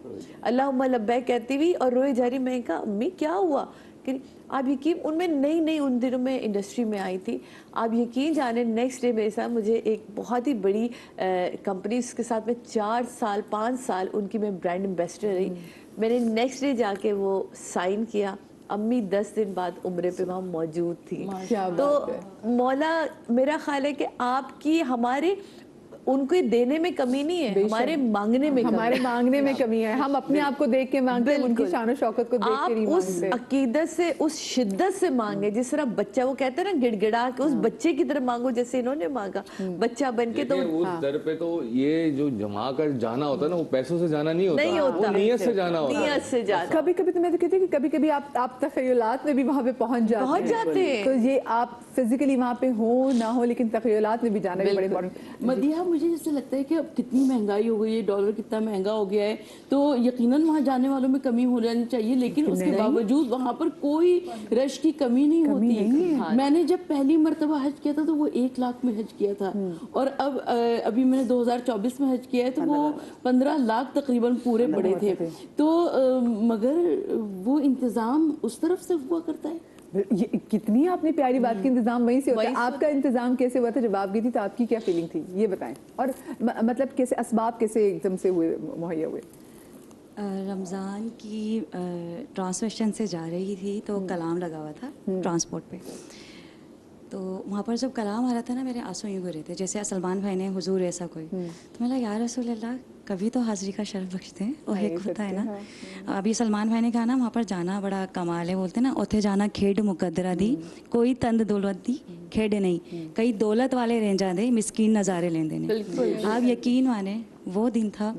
S2: अल्लाहुम्मा लब्बैक कहती हुई और रोए जा रही। मैं कहा अम्मी क्या हुआ, कि आप यकीन, उनमें नई नई उन दिनों में इंडस्ट्री में आई थी, आप यकीन जाने नेक्स्ट डे मेरे साथ, मुझे एक बहुत ही बड़ी कंपनी के साथ में 4 साल 5 साल उनकी मैं ब्रांड एम्बेसडर रही। मैंने नेक्स्ट डे जाके वो साइन किया। अम्मी 10 दिन बाद उम्रे पे वहाँ मौजूद थी। तो मौला, मेरा ख्याल है कि आपकी हमारे उनको देने में कमी नहीं है, हमारे मांगने में
S1: कमी है। हम अपने आप को देख के मांगते हैं, उनकी शान और शौकत को देख के नहीं मांगते।
S2: उस अकीदत से, उस शिद्दत से मांगे जिस तरह बच्चा, वो कहते हैं ना गिड़गिड़ा के, उस बच्चे की तरह मांगो जैसे इन्होंने मांगा, बच्चा बन के। तो
S6: उस दर पे तो ये जो जमा कर जाना होता है ना, वो पैसों से जाना नहीं होता, नियत से जाना होता है,
S2: नियत से जाना।
S1: कभी कभी तो मैं तो कहती हूँ कि कभी कभी आप तखयलात में भी वहाँ पे पहुँच जाते हैं। तो ये आप फिजिकली वहाँ पे हो ना हो, लेकिन तखयलात में भी जाना भी बड़े इम्पोर्टेंट।
S3: मदिया, मुझे जैसे लगता है कि अब कितनी महंगाई हो गई है, डॉलर कितना महंगा हो गया है, तो यकीनन वहाँ जाने वालों में कमी हो जानी चाहिए, लेकिन उसके बावजूद वहाँ पर कोई रश की कमी नहीं होती है। मैंने जब पहली मरतबा हज किया था तो वो 1 लाख में हज किया था, और अब अभी मैंने 2024 में हज किया है तो वो 15 लाख तकरीबन पूरे पड़े थे। तो मगर वो इंतज़ाम उस तरफ से हुआ करता है।
S1: ये कितनी आपने प्यारी बात की, इंतजाम वहीं से होता है। आपका इंतजाम कैसे हुआ था जब आप गई थी, तो आपकी क्या फीलिंग थी ये बताएं, और मतलब कैसे असबाब कैसे एकदम से हुए, मुहैया हुए?
S5: रमज़ान की ट्रांसमिशन से जा रही थी तो कलाम लगा हुआ था ट्रांसपोर्ट पे, तो वहाँ पर जब कलाम आ रहा था ना, मेरे आंसू यूँ गिरे थे, जैसे सलमान भाई ने हुजूर ऐसा कोई, तो मैं लगा या रसूल अल्लाह कभी तो हाज़िरी का शर्फ बख्शते हैं, वो एक होता है ना। अभी सलमान भाई ने कहा ना वहाँ पर जाना बड़ा कमाल है, बोलते ना उथे जाना खेड मुकद्दरा दी, कोई तंद दौलत दी खेड नहीं, कई दौलत वाले रेंजा दे मिस्कीन नज़ारे लेंदे ने। आप यकीन माने वो दिन था,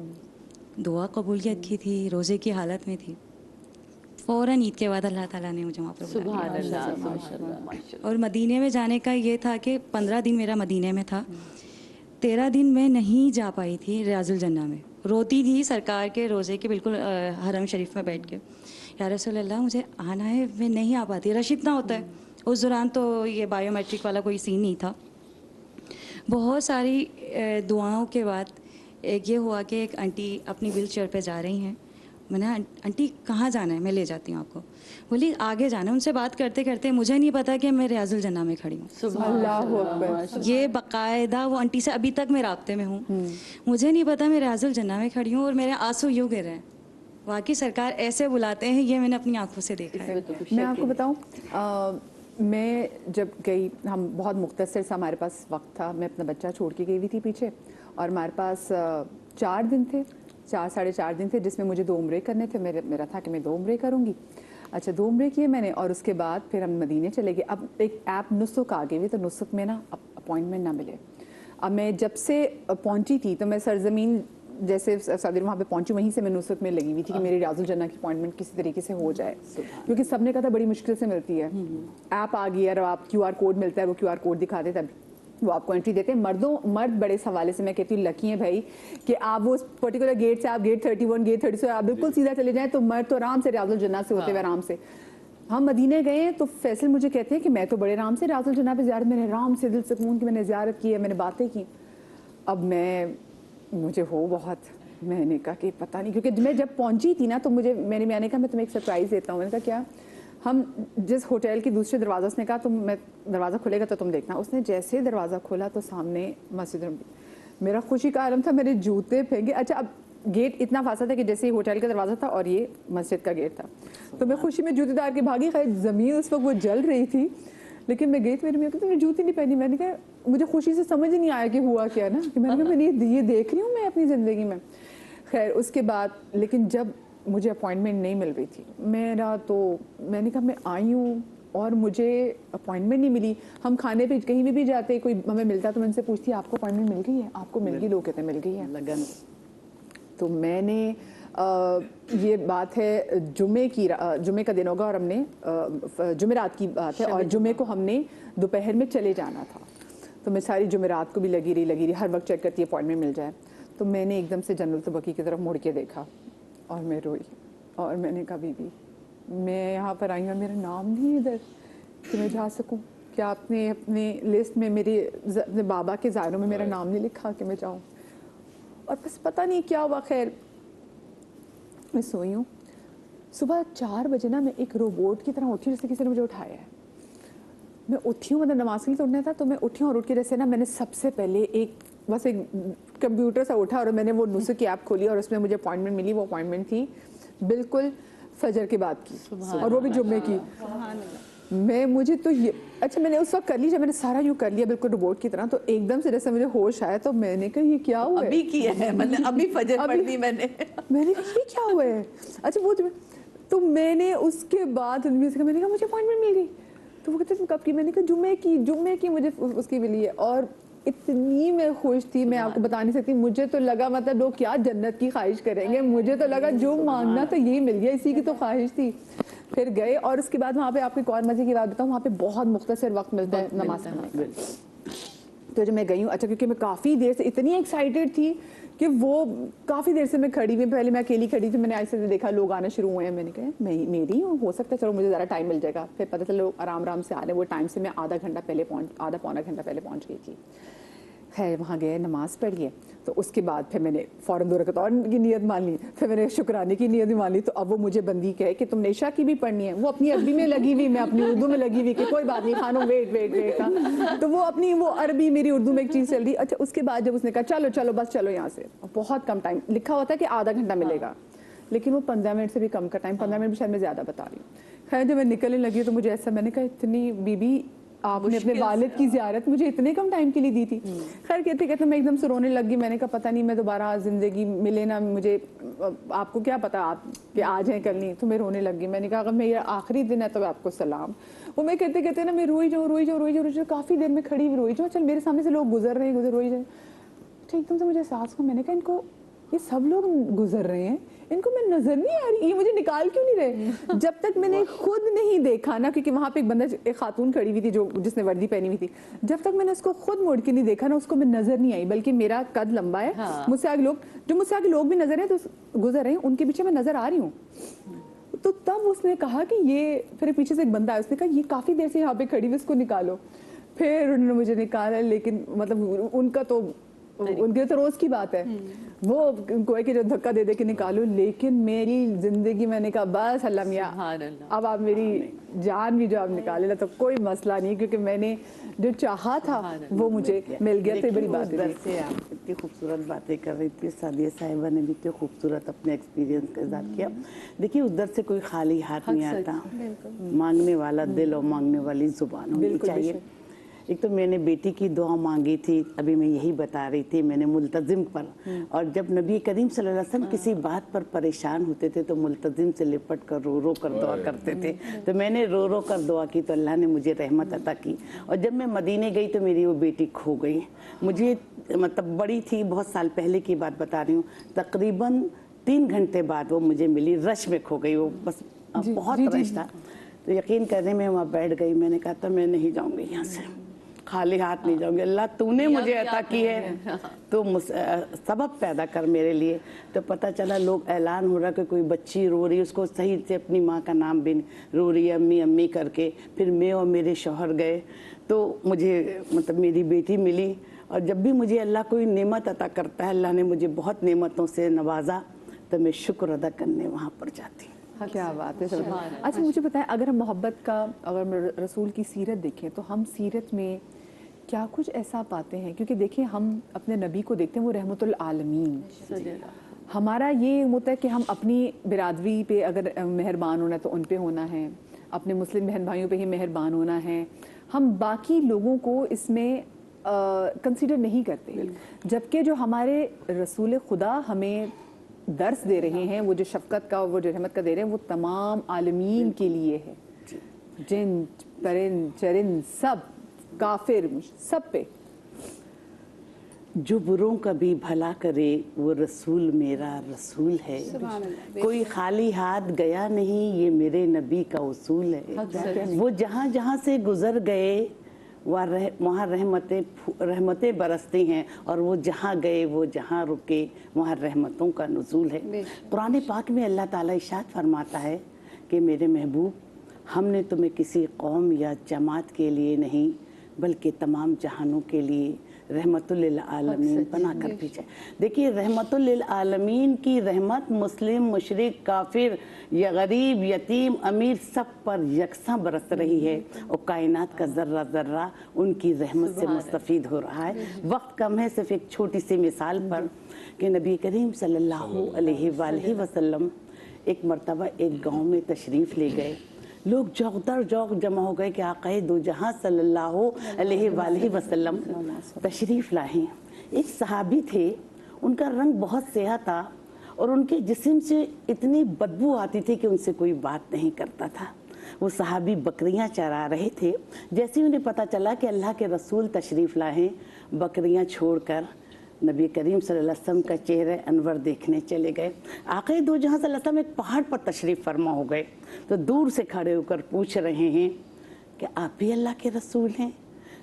S5: दुआ कबूलियत की थी, रोज़े की हालत में थी, फ़ौरन ईद के बाद अल्लाह ताला ने मुझे वहाँ पर बुला लिया। और मदीने में जाने का ये था कि 15 दिन मेरा मदीने में था, 13 दिन मैं नहीं जा पाई थी रियाजुल जन्ना में, रोती थी सरकार के रोज़े के बिल्कुल हरम शरीफ में बैठ के, या रसूल अल्लाह मुझे आना है, मैं नहीं आ पाती, रश इतना होता है। उस दौरान तो ये बायोमेट्रिक वाला कोई सीन नहीं था। बहुत सारी दुआओं के बाद एक ये हुआ कि एक आंटी अपनी व्हील चेयर पर जा रही हैं, मैंने आंटी कहाँ जाना है, मैं ले जाती हूँ आपको, बोली आगे जाना है। उनसे बात करते करते मुझे नहीं पता कि मैं रियाजुल जन्ना में खड़ी हूँ।
S1: अल्लाहु अकबर।
S5: ये बाकायदा वो आंटी से अभी तक मैं राब्ते में हूँ, मुझे नहीं पता मैं रियाजुल जन्ना में खड़ी हूँ और मेरे आंसू यूँ गिर रहे हैं। वाकई सरकार ऐसे बुलाते हैं, ये मैंने अपनी आंखों से देखा है।
S1: मैं आपको बताऊँ, मैं जब गई, हम बहुत मुख्तसर सा हमारे पास वक्त था, मैं अपना बच्चा छोड़ के गई हुई थी पीछे, और हमारे पास 4 दिन थे, 4 साढ़े 4 दिन थे, जिसमें मुझे 2 उम्रे करने थे। मेरा था कि मैं 2 उम्रे करूँगी। अच्छा, 2 उम्रे किए मैंने, और उसके बाद फिर हम मदीने चले गए। अब एक ऐप नुस्ख आ गई हुई, तो नुस्ख में ना अपॉइंटमेंट ना मिले। अब मैं जब से पहुँची थी तो मैं सरजमीन जैसे सऊदी वहाँ पे पहुँची, वहीं से मैं नुस्ख में लगी हुई थी कि मेरी रियाजुल जन्ना की अपॉइंटमेंट किसी तरीके से हो जाए, क्योंकि सबने कहा था बड़ी मुश्किल से मिलती है। ऐप आ गई है और आप QR कोड मिलता है, वो QR कोड दिखाते तब वो आपको एंट्री देते हैं। मर्द बड़े इस हवाले से मैं कहती हूँ लकी हैं भाई कि आप वो पर्टिकुलर गेट से, आप गेट 31 गेट 30 से आप बिल्कुल सीधा चले जाएं, तो मर्द तो आराम से रियाजुल जन्ना से होते हुए आराम से। हम मदीने गए तो फैसल मुझे कहते हैं कि मैं तो बड़े आराम से रियाजुल जन्ना पे ज़ियारत, मैंने आराम से दिल सुकून की मैंने ज़ियारत की है, मैंने बातें की। अब मुझे हो बहुत, मैंने कहा कि पता नहीं, क्योंकि मैं जब पहुंची थी ना तो मैंने कहा मैं तुम्हें एक सरप्राइज़ देता हूँ। मैंने कहा क्या? हम जिस होटल की दूसरे दरवाज़ा, उसने कहा तुम, मैं दरवाज़ा खुलेगा तो तुम देखना। उसने जैसे दरवाज़ा खोला तो सामने मस्जिद, मेरा खुशी का आलम था, मैंने जूते फेंके। अच्छा, अब गेट इतना फासा था कि जैसे ही होटल का दरवाज़ा था और ये मस्जिद का गेट था, तो मैं खुशी में जूते डाल के भागी। खैर ज़मीन उस वक्त वो जल रही थी, लेकिन मैं गई तो मेरी तुमने जूती नहीं पहनी। मैंने कहा, मुझे खुशी से समझ नहीं आया कि हुआ क्या ना, कि मैंने कहा मैं ये देख रही हूँ मैं अपनी ज़िंदगी में। खैर उसके बाद, लेकिन जब मुझे अपॉइंटमेंट नहीं मिल रही थी मैंने कहा मैं आई हूँ और मुझे अपॉइंटमेंट नहीं मिली। हम खाने पे कहीं भी जाते, कोई हमें मिलता तो मैं उनसे पूछती आपको अपॉइंटमेंट मिल गई है, आपको मिल गई? लोग कहते मिल गई है, लगन। तो मैंने ये बात है जुमे का दिन होगा और हमने जुमेरात की बात है, और जुमे को हमने दोपहर में चले जाना था। तो मैं सारी जुमेरात को भी लगी रही, हर वक्त चेक करती अपॉइंटमेंट मिल जाए। तो मैंने एकदम से जन्नत बकी की तरफ मुड़ के देखा और मैं रोई, और मैंने कहा बीबी मैं यहाँ पर आई हूँ और मेरा नाम नहीं है इधर कि मैं जा सकूँ, क्या आपने अपने लिस्ट में अपने बाबा के ज़ायरों में मेरा नाम नहीं लिखा कि मैं जाऊँ? और बस पता नहीं क्या हुआ। खैर मैं सोई हूँ, सुबह 4 बजे ना मैं एक रोबोट की तरह उठी, जैसे किसी ने मुझे उठाया है। मैं उठी हूँ, मतलब नमाज के लिए तो उठना था, तो मैं उठी हूँ और उठ के जैसे ना मैंने सबसे पहले एक कंप्यूटर सा उठा और मैंने वो नुस्ख की ऐप खोली और उसमें मुझे अपॉइंटमेंट मिली। वो अपॉइंटमेंट थी बिल्कुल फजर के बाद की, और वो भी जुम्मे की। मुझे तो ये अच्छा, मैंने उस वक्त कर ली, जब मैंने सारा यूँ कर लिया बिल्कुल रोबोट की तरह, तो एकदम से जैसे मुझे होश आया, तो मैंने कहा ये क्या हुआ है?
S3: अभी किया है, मतलब अभी फजर पढ़ ली मैंने
S1: कहा ये क्या हुआ है? अच्छा वो तो मैंने उसके बाद मैंने कहा मुझे अपॉइंटमेंट मिल गई। तो वो कहते कब की? मैंने कहा जुम्मे की मुझे उसकी मिली है। और इतनी मैं खुश थी, मैं आपको बता नहीं सकती। मुझे तो लगा मतलब लोग क्या जन्नत की ख्वाहिश करेंगे, मुझे तो लगा जो मांगना तो यही मिल गया, इसी की तो ख्वाहिश थी। फिर गए और उसके बाद वहाँ पे आपको एक और मजे की बात बताऊँ, वहाँ पे बहुत मुख्तसर वक्त मिलता है नमाज पढ़ने का। तो जब मैं गई हूँ, अच्छा क्योंकि मैं काफ़ी देर से इतनी एक्साइटेड थी कि वो काफ़ी देर से मैं खड़ी हुई, पहले मैं अकेली खड़ी थी, मैंने ऐसे देखा लोग आना शुरू हुए हैं, मैंने कहा मेरी हो सकता है चलो मुझे ज़रा टाइम मिल जाएगा। फिर पता चला लोग आराम से आ रहे हैं, वो टाइम से मैं आधा पौना घंटा पहले पहुँच गई थी। खैर वहाँ गए, नमाज़ पढ़िए, तो उसके बाद फिर मैंने फ़ौरन 2 रकात और की नियत मान ली, फिर मैंने शुक्राने की नियत भी मान ली। तो अब वो मुझे बंदी कहे कि तुमने इशा की भी पढ़नी है, वो अपनी अरबी में लगी हुई, मैं अपनी उर्दू में लगी हुई कि कोई बात नहीं खानो वेट का, तो वो अपनी वो अरबी मेरी उर्दू में एक चीज़ चल रही। अच्छा उसके बाद जब उसने कहा चलो बस चलो यहाँ से, बहुत कम टाइम लिखा होता है कि आधा घंटा मिलेगा, लेकिन वो 15 मिनट से भी कम का टाइम, 15 मिनट भी शायद मैं ज़्यादा बता रही हूँ। खैर जब मैं निकलने लगी तो मुझे ऐसा, मैंने कहा इतनी बीबी आपने अपने वालिद की ज़ियारत मुझे इतने कम टाइम के लिए दी थी। खैर कहते कहते मैं एकदम से रोने लग गई। मैंने कहा पता नहीं मैं दोबारा ज़िंदगी मिले ना मुझे, आपको क्या पता आप कि आज हैं कल नहीं। तो मैं रोने लग गई। मैंने कहा अगर मेरा आखिरी दिन है तो आपको सलाम। वो मैं कहते कहते ना मैं रोई जाऊँ काफ़ी देर में खड़ी रोई जाऊँ। चल मेरे सामने से लोग गुजर रहे हैं रोई जाऊँ। तो एकदम से मुझे एहसास हुआ, मैंने कहा इनको ये सब लोग गुजर रहे हैं, इनको मैं नजर नहीं आ रही, ये मुझे निकाल क्यों नहीं रहे। जब तक मैंने खुद नहीं देखा ना, क्योंकि वहां पे एक बंदा एक खातून खड़ी हुई थी जो जिसने वर्दी पहनी हुई थी, जब तक मैंने उसको खुद मुड़ के नहीं देखा ना उसको मैं नजर नहीं आई। बल्कि मेरा कद लंबा है, मुझसे आगे लोग जो मुझसे आगे लोग भी नजर हैं तो गुजर रहे हैं, उनके पीछे मैं नजर आ रही हूँ। तो तब उसने कहा कि ये, फिर पीछे से एक बंदा आया, उसने कहा ये काफी देर से यहाँ पे खड़ी हुई, इसको निकालो। फिर उन्होंने मुझे निकाला, लेकिन मतलब उनका तो उनके तो रोज की बात है, वो कोई कि जो धक्का दे दे के निकालो। लेकिन मेरी जिंदगी, मैंने कहा बस अल्लाह मियां अब आप मेरी जान भी जो आप निकाले ना तो कोई मसला नहीं, क्योंकि मैंने जो चाहा था वो मुझे मिल गया। तो बड़ी बात है।
S4: से आप इतनी खूबसूरत बातें कर रही थी, सादिया साहिबा ने भी इतने खूबसूरत अपने एक्सपीरियंस का इज़हार किया। देखिए उधर से कोई खाली हाथ नहीं आता, मांगने वाला दिल और मांगने वाली जुबान होनी चाहिए। एक तो मैंने बेटी की दुआ मांगी थी, अभी मैं यही बता रही थी, मैंने मुल्तजिम पर, और जब नबी करीम सल्लल्लाहु अलैहि वसल्लम किसी बात पर परेशान होते थे तो मुल्तजिम से लिपट कर रो कर दुआ करते थे। तो मैंने रो कर दुआ की तो अल्लाह ने मुझे रहमत अता की। और जब मैं मदीने गई तो मेरी वो बेटी खो गई। मुझे मतलब बड़ी थी, बहुत साल पहले की बात बता रही हूँ, तकरीबन 3 घंटे बाद वो मुझे मिली, रश में खो गई वो, बस बहुत रश था। तो यकीन करने में वहाँ बैठ गई। मैंने कहा था मैं नहीं जाऊँगी यहाँ से, खाली हाथ नहीं जाऊंगी, अल्लाह तूने मुझे अता की है तो सबब पैदा कर मेरे लिए। तो पता चला लोग ऐलान हो रहा कि कोई बच्ची रो रही, उसको सही से अपनी माँ का नाम भी रो रही है, अम्मी अम्मी करके। फिर मैं और मेरे शौहर गए तो मुझे मतलब मेरी बेटी मिली। और जब भी मुझे अल्लाह कोई नेमत अता करता है, अल्लाह ने मुझे बहुत नेमतों से नवाजा, तो मैं शुक्र अदा करने वहाँ पर जाती हूँ।
S1: हाँ, क्या बात है। अच्छा मुझे बताएं, अगर हम मोहब्बत का, अगर हम रसूल की सीरत देखें तो हम सीरत में क्या कुछ ऐसा पाते हैं? क्योंकि देखिए हम अपने नबी को देखते हैं, वो रहमतुल आलमीन। हमारा ये होता है कि हम अपनी बिरादरी पे अगर मेहरबान होना है तो उन पे होना है, अपने मुस्लिम बहन भाइयों पे ही मेहरबान होना है। हम बाकी लोगों को इसमें कंसीडर नहीं करते, जबकि जो हमारे रसूल खुदा हमें दर्स दे रहे हैं, वो जो शफकत का, वो जो रहमत का दे रहे हैं, वो तमाम आलमीन के लिए है। जिन परिंद चरिंद सब, काफिर सब पे।
S4: जो बुरों का भी भला करे वो रसूल मेरा रसूल है, कोई खाली हाथ गया नहीं, ये मेरे नबी का उसूल है। वो जहाँ जहाँ से गुजर गए वहाँ रहमतें बरसती हैं, और वो जहाँ गए, वो जहाँ रुके, वहाँ रहमतों का नुज़ूल है। कुरान पाक में अल्लाह ताला इरशाद फरमाता है कि मेरे महबूब, हमने तुम्हें किसी कौम या जमात के लिए नहीं बल्कि तमाम जहानों के लिए रहमतुल लिल आलमीन बना कर भेजा। देखिए रहमतुल लिल आलमीन की रहमत मुस्लिम, मुशरिक, काफिर या गरीब, यतीम, अमीर सब पर यकसां बरस रही है, और कायनात का ज़र्रा ज़र्रा उनकी रहमत से मुस्तफ़ीद हो रहा है। वक्त कम है, सिर्फ एक छोटी सी मिसाल पर कि नबी करीम सल्लल्लाहु अलैहि वसल्लम एक मरतबा एक गाँव में तशरीफ़ ले गए। लोग जौक दर जौक जमा हो गए कि आक़ाए दो जहां सल्लल्लाहु अलैहि वसल्लम तशरीफ़ लाए। एक सहाबी थे, उनका रंग बहुत स्याह था और उनके जिस्म से इतनी बदबू आती थी कि उनसे कोई बात नहीं करता था। वो सहाबी बकरियां चरा रहे थे। जैसे ही उन्हें पता चला कि अल्लाह के रसूल तशरीफ़ लाए, बकरियां छोड़कर नबी करीम सल्लल्लाहु अलैहि वसल्लम का चेहरे अनवर देखने चले गए। आक़ाए दो जहां सल्लल्लाहु अलैहि वसल्लम एक पहाड़ पर तशरीफ़ फरमा हो गए, तो दूर से खड़े होकर पूछ रहे हैं कि आप भी अल्लाह के रसूल हैं?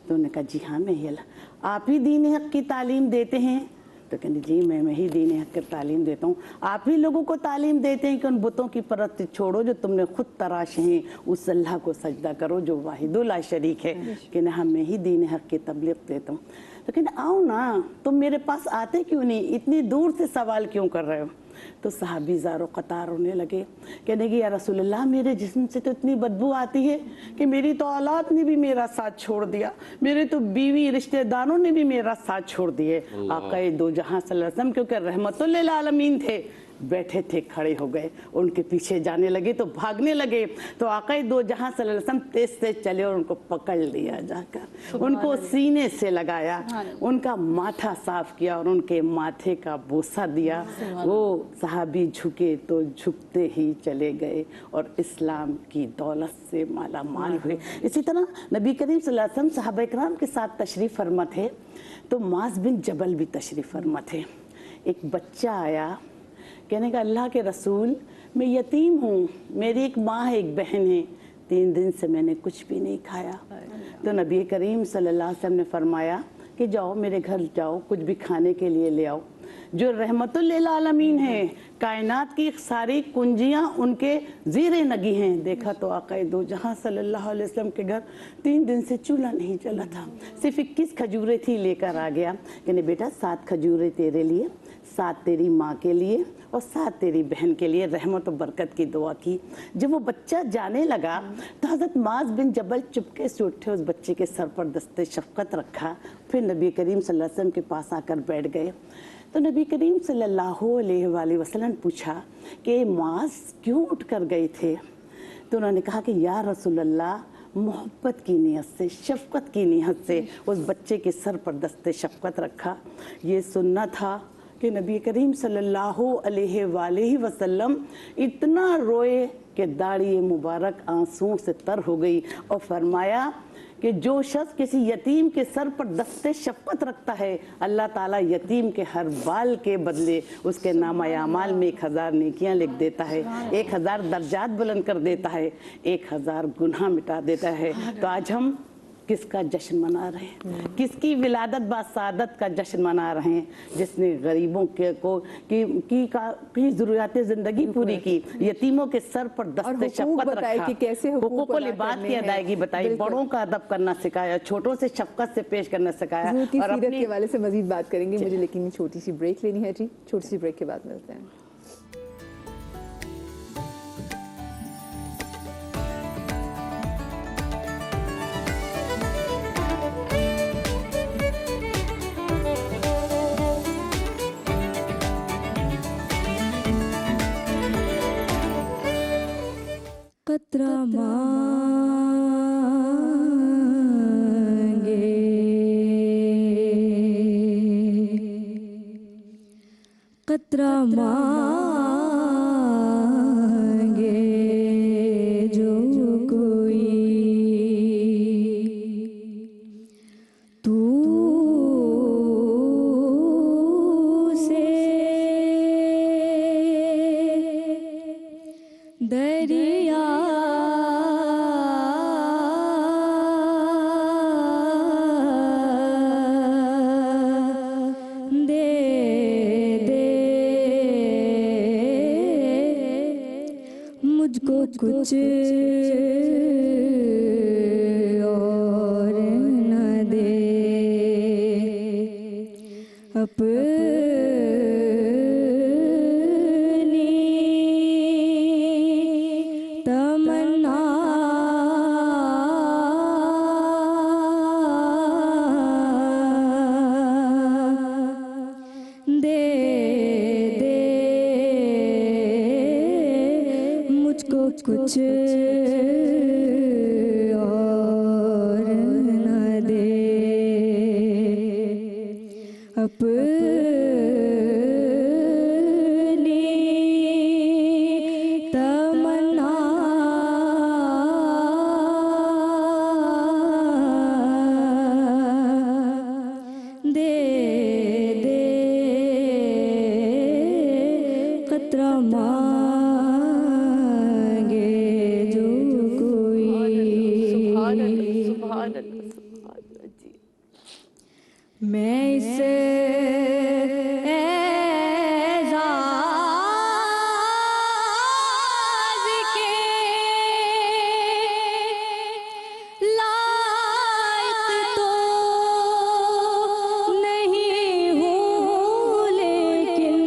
S4: तो उन्होंने कहा जी हाँ, मैं ही अल्लाह। आप ही दीन हक़ की तालीम देते हैं? तो कहते जी मैं ही दीन हक़ की तालीम देता हूँ। आप ही लोगों को तालीम देते हैं कि उन बुतों की परस्ती छोड़ो जो तुमने खुद तराशे हैं, उस अल्लाह को सजदा करो जो वाहिदुल ला शरीक है। कि ना मैं ही दीन हक़ की तबलीग देता हूँ। लेकिन आओ ना, तुम मेरे पास आते क्यों नहीं, इतनी दूर से सवाल क्यों कर रहे हो? तो सहाबी ज़ारो कतार होने लगे, कहने कि या रसूलल्लाह, मेरे जिस्म से तो इतनी बदबू आती है कि मेरी तो औलाद ने भी मेरा साथ छोड़ दिया, मेरे तो बीवी रिश्तेदारों ने भी मेरा साथ छोड़ दिए। आक़ाए दो जहां सल्लल्लाहु अलैहि वसल्लम क्योंकि रहमतुल लिल आलमीन थे, बैठे थे खड़े हो गए, उनके पीछे जाने लगे तो भागने लगे, तो आका दो जहां सल्लल्लाहु अलैहि वसल्लम तेज तेज चले और उनको पकड़ लिया जाकर, उनको सीने से लगाया, उनका माथा साफ किया और उनके माथे का बोसा दिया। वो सहाबी झुके तो झुकते ही चले गए और इस्लाम की दौलत से माला माल हुए। इसी तरह नबी करीम सल्लल्लाहु अलैहि वसल्लम सहाबा इकराम के साथ तशरीफ़ फरमा थे तो माज़ बिन जबल भी तशरीफ़ फरमा थे। एक बच्चा आया, कहने का अल्लाह के रसूल मैं यतीम हूँ, मेरी एक माँ है, एक बहन है, 3 दिन से मैंने कुछ भी नहीं खाया। तो नबी करीम सल्लल्लाहु अलैहि वसल्लम ने फरमाया कि जाओ मेरे घर जाओ, कुछ भी खाने के लिए ले आओ। जो रहमतुल लिल आलमीन है, कायनात की सारी कुंजियाँ उनके ज़ीरे नगी हैं। देखा तो आका दो जहां सल्लल्लाहु अलैहि वसल्लम के घर 3 दिन से चूल्हा नहीं जला था, सिर्फ 21 खजूरें थी, लेकर आ गया। कहने बेटा 7 खजूरें तेरे लिए, 7 तेरी माँ के लिए और 7 तेरी बहन के लिए, रहमत और बरकत की दुआ की। जब वो बच्चा जाने लगा तो हज़रत माज़ बिन जबल चुपके से उठे, उस बच्चे के सर पर दस्ते शफ़क़त रखा, फिर नबी करीम सल्लल्लाहु अलैहि वसल्लम के पास आकर बैठ गए। तो नबी करीम सल्लल्लाहु अलैहि वसल्लम ने पूछा कि माज़ क्यों उठ कर गए थे? तो उन्होंने कहा कि या रसूल अल्लाह मोहब्बत की नीयत से, शफ़क़त की नीयत से उस बच्चे के सर पर दस्ते शफ़क़त रखा। ये सुनना था कि नबी करीम सल्लल्लाहु अलैहि वसल्लम इतना रोए कि दाढ़ी मुबारक आंसुओं से तर हो गई और फरमाया कि जो शख्स किसी यतीम के सर पर दस्ते शफ़क़त रखता है, अल्लाह ताला यतीम के हर बाल के बदले उसके नामा अमाल में 1000 नेकियां लिख देता है, 1000 दर्जात बुलंद कर देता है, 1000 गुनाह मिटा देता है। तो आज हम किसका जश्न मना रहे हैं? किसकी विलादत बासादत का जश्न मना रहे हैं? जिसने गरीबों के को की ज़रूरियात ज़िंदगी पूरी की, यतीमों के सर पर दस्ते शफ़क़त रखा,
S1: कि कैसे
S4: हुकूक़ लिबाद की अदायगी बताई, बड़ों का अदब करना सिखाया, छोटों से शफ़क़त से पेश करना सिखाया।
S1: और अपनी के वाले से मज़ीद बात करेंगे, मुझे लेकिन छोटी सी ब्रेक लेनी है जी, छोटी सी ब्रेक के बाद मिलते हैं।
S5: कतरा मांगे कतरा मांगे जो कोई तू से दरिया कुछ और न दे अपनी तमन्ना दे दे मुझको कुछ और न दे अपनी तमन्ना दे दे कतरा मांगे जो कोई।
S2: सुभान अल्लाह, सुभान अल्लाह, सुभान अल्लाह जी।
S5: मैं इसे एज़ाज़ के लायक तो नहीं हूँ, लेकिन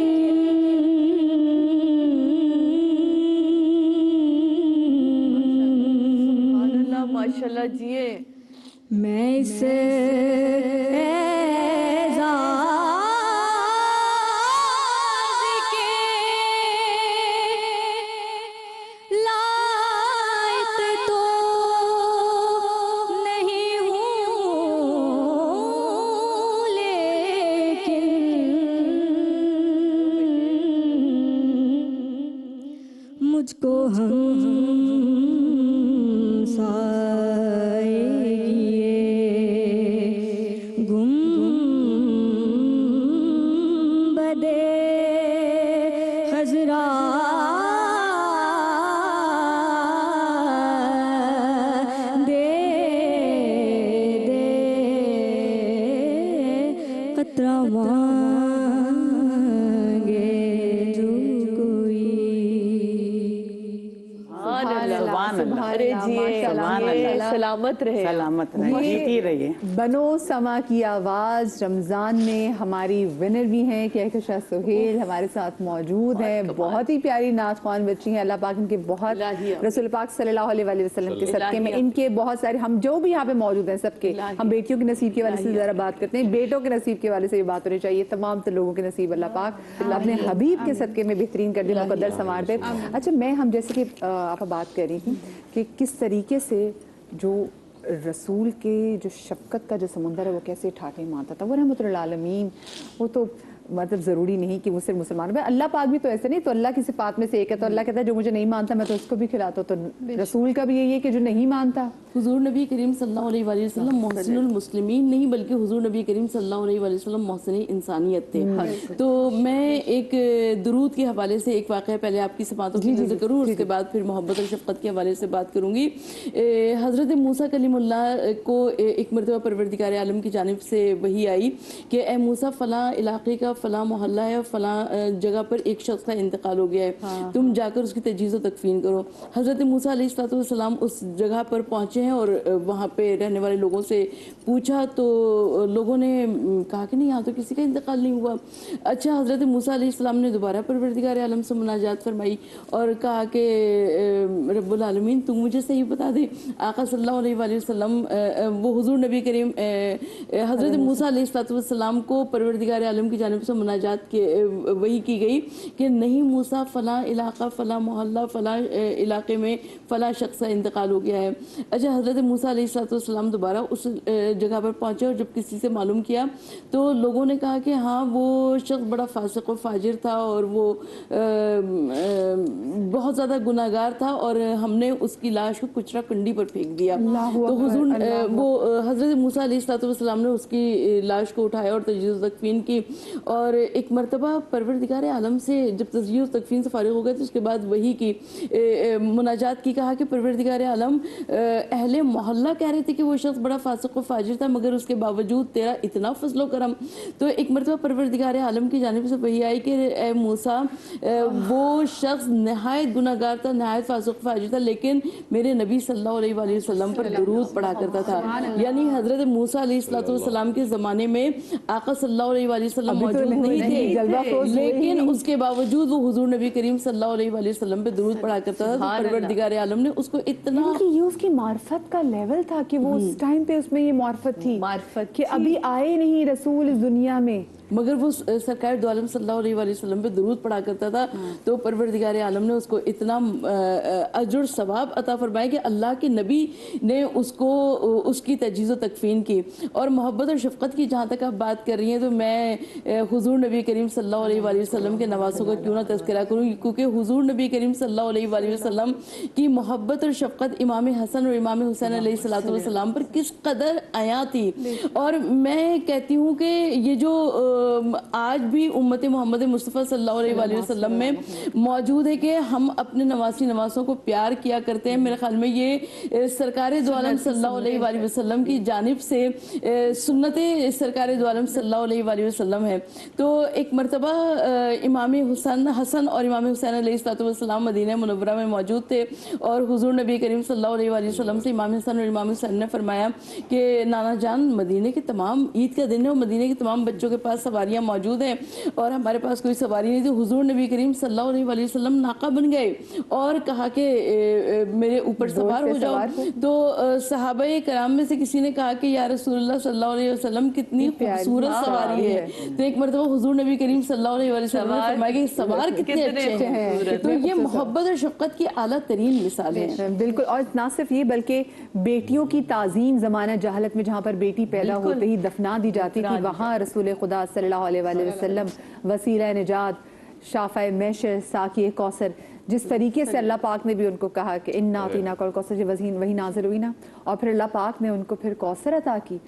S2: सुभान अल्लाह, माशाल्लाह जिए।
S5: मैं इसे एज़ाज़ के जितना मांगे जो कोई।
S2: अरे जिए सलामत रहे,
S4: सलामत रहे, जीती रहिए।
S1: बनो समा की आवाज़ रमज़ान में हमारी विनर भी हैं कहकशा सुहेल हमारे साथ मौजूद हैं। बहुत ही प्यारी नात ख्वान बच्ची हैं, अल्लाह पाक इनके बहुत रसूल पाक सल्लल्लाहु अलैहि वसल्लम के सदक़े में इनके बहुत सारे, हम जो भी यहाँ पे मौजूद हैं सबके, हम बेटियों के नसीब के वाले से ज़रा बात करते हैं, बेटों के नसीब के वाले से ये बात होनी चाहिए। तमाम तो लोगों के नसीब अल्लाह पाक अपने हबीब के सदक़े में बेहतरीन कर दे, मुक़द्दर संवार दे। अच्छा, मैं हम जैसे कि आप बात कर रही थी कि किस तरीके से जो रसूल के जो शफ़क़त का जो समुंदर है वो कैसे ठाठे मारता था। वो रहमतुल आलमीन, वो तो मतलब ज़रूरी नहीं कि वो सिर्फ मुसलमान है, अल्लाह पाक भी तो ऐसे नहीं, तो अल्लाह की सिफ़ात में से एक है, तो अल्लाह कहता है जो मुझे नहीं मानता मैं तो उसको भी खिलाता हूँ। तो रसूल का भी यही है कि जो नहीं मानता,
S3: हुजूर नबी करीम सल्लल्लाहु अलैहि वसल्लम मोहसिनुल मुस्लिमीन नहीं बल्कि हुजूर नबी करीम सल्लल्लाहु अलैहि वसल्लम मोहसिन इंसानियत थे। तो मैं एक दुरूद के हवाले से एक वाक़या पहले आपकी समातों की नज़र करूँ, उसके बाद फिर मोहब्बत और शफ़क़त के हवाले से बात करूँगी। हज़रत मूसा कलीमुल्लाह को एक मरतबा परवरदिगार आलम की जानिब से वही आई कि ए मूसा फ़लाँ इलाक़े का फ़लाँ मोहल्ला है, फ़लाँ जगह पर एक शख्स का इंतकाल हो गया है, तुम जाकर उसकी तजीज़ व तकफ़ीन करो। हज़रत मूसा अलैहिस्सलाम उस जगह पर पहुँचे हैं और वहाँ पे रहने वाले लोगों से पूछा तो लोगों ने कहा कि नहीं, यहाँ तो किसी का इंतकाल नहीं हुआ। अच्छा, हज़रत मूसा अलैहिस्सलाम ने दोबारा परवरदिगार आलम से मुनाजात फरमाई और कहा कि रब्बुल आलमीन तुम मुझे सही बता दे। आका सल्लल्लाहु अलैहि वसल्लम वो हुजूर नबी करीम हज़रत मूसा अलैहिस्सलाम को परवरदिगार आलम की जानिब से मुनाजात के वही की गई कि नहीं मूसा फ़लाँ इलाक़ा फ़लाँ मोहल्ला फ़लाँ इलाक़े में फ़लाँ शख्स का इंतकाल हो गया है। अच्छा, हज़रत मूसा अलैहिस्सलाम दोबारा उस जगह पर पहुँचे और जब किसी से मालूम किया तो लोगों ने कहा कि हाँ वो शख्स बड़ा फासिक व फाजिर था और वो बहुत ज़्यादा गुनाहगार था और हमने उसकी लाश को कुचरा कंडी पर फेंक दिया। तो हुजूर वो हज़रत मूसा अलैहिस्सलाम ने उसकी लाश को उठाया और तजज़ीज़ तकफ़ीन की और एक मरतबा परवरदिगार आलम से जब तजज़ीज़ तकफ़ीन से फारिग हो गए तो उसके बाद वही की मुनाजात की, कहा कि परवरदिगार आलम अहले मोहल्ला कह रहे थे कि वो शख्स बड़ा फासिक व फाजिर था मगर उसके बावजूद तेरा इतना फजलो करम। तो एक मरतबा परवरदिगार आलम की जानिब से वही आई कि ए मूसा वो शख्स नहायत गुनाहगार था, नहायत फासिक व फाजिर था, लेकिन मेरे नबी सल्लल्लाहु अलैहि वसल्लम पर दुरूद पढ़ा करता था। यानी हज़रत मूसा अलैहिस्सलाम के ज़माने में आका सल्लल्लाहु अलैहि वसल्लम मौजूद नहीं थे, लेकिन उसके बावजूद वो हुजूर नबी करीम सल्लल्लाहु अलैहि वसल्लम पे दुरूद पढ़ा करता था। तो परवरदिगार आलम ने उसको इतना
S1: ये उसकी मार्फत का लेवल था कि वो उस टाइम पे उसमें ये मार्फत थी कि अभी आए नहीं रसूल इस दुनिया में,
S3: मगर वो सरकार दो आलम सल्लल्लाहु अलैहि वसल्लम पे दुरूद पढ़ा करता था। तो परवरदिगार आलम ने उसको इतना अजर सवाब अता फरमाया कि अल्लाह के नबी ने उसको उसकी तजज़ीज़ व तकफ़ीन की। और मोहब्बत और शफ़क़त की जहाँ तक आप बात कर रही हैं तो मैं हुजूर नबी करीम सल्लल्लाहु अलैहि वसल्लम के नवासों का क्यों ना तज़किरा करूँ, क्योंकि हुजूर नबी करीम सल्लल्लाहु अलैहि वसल्लम की मोहब्बत और शफ़क़त इमाम हसन और इमाम हुसैन अलैहिस्सलाम पर किस कदर आया थी। और मैं कहती हूँ कि ये जो आज भी उम्मत मोहम्मद मुस्तफ़ा सल्लल्लाहु अलैहि वसल्लम में मौजूद है कि हम अपने नवासों को प्यार किया करते हैं। मेरे ख्याल में ये सरकार दो आलम सल्लल्लाहु अलैहि वसल्लम की जानिब से सुन्नत सरकार दो आलम सल्लल्लाहु अलैहि वसल्लम है। तो एक मरतबा इमाम हसन और इमाम हुसैन अलैहिस्सलाम मदीना मुनव्वरा में मौजूद थे और हुजूर नबी करीम सल्लल्लाहु अलैहि वसल्लम से इमाम हसन और इमाम हुसैन ने फरमाया कि नाना जान, मदीने के तमाम ईद का दिन है और मदीने के तमाम बच्चों के पास सवारियाँ मौजूद हैं और हमारे पास कोई सवारी नहीं थी। हुजूर नबी करीम सल्लल्लाहु अलैहि वसल्लम नाका बन गए और कहा कि मेरे ऊपर सवार हो जाओ। तो सहाबाए कराम में से किसी ने कहा कि या रसूलुल्लाह सल्लल्लाहु अलैहि वसल्लम कितनी खूबसूरत सवारी है। तो एक मरतबा हुजूर नबी करीम सल्लल्लाहु अलैहि वसल्लम ने फरमाया कि सवार कितने अच्छे हैं। तो ये मोहब्बत और शफ़क़त की आला तरीन मिसाल है।
S1: बिल्कुल, और ना सिर्फ ये बल्कि बेटियों की ताज़ीम ज़माना जहालत में जहाँ पर बेटी पैदा होते ही दफना दी जाती थी, वहाँ रसूल खुदा सल्लल्लाहु अलैहि वसल्लम वसीला निजात, शाफ़ाए मैशर, साक़ी कौसर, जिस तरीके से अल्लाह पाक ने भी उनको कहा कि इन्ना अतीना कल कौसर वही नाज़िल हुई ना, और फिर अल्लाह पाक ने उनको फिर कौसर अता की।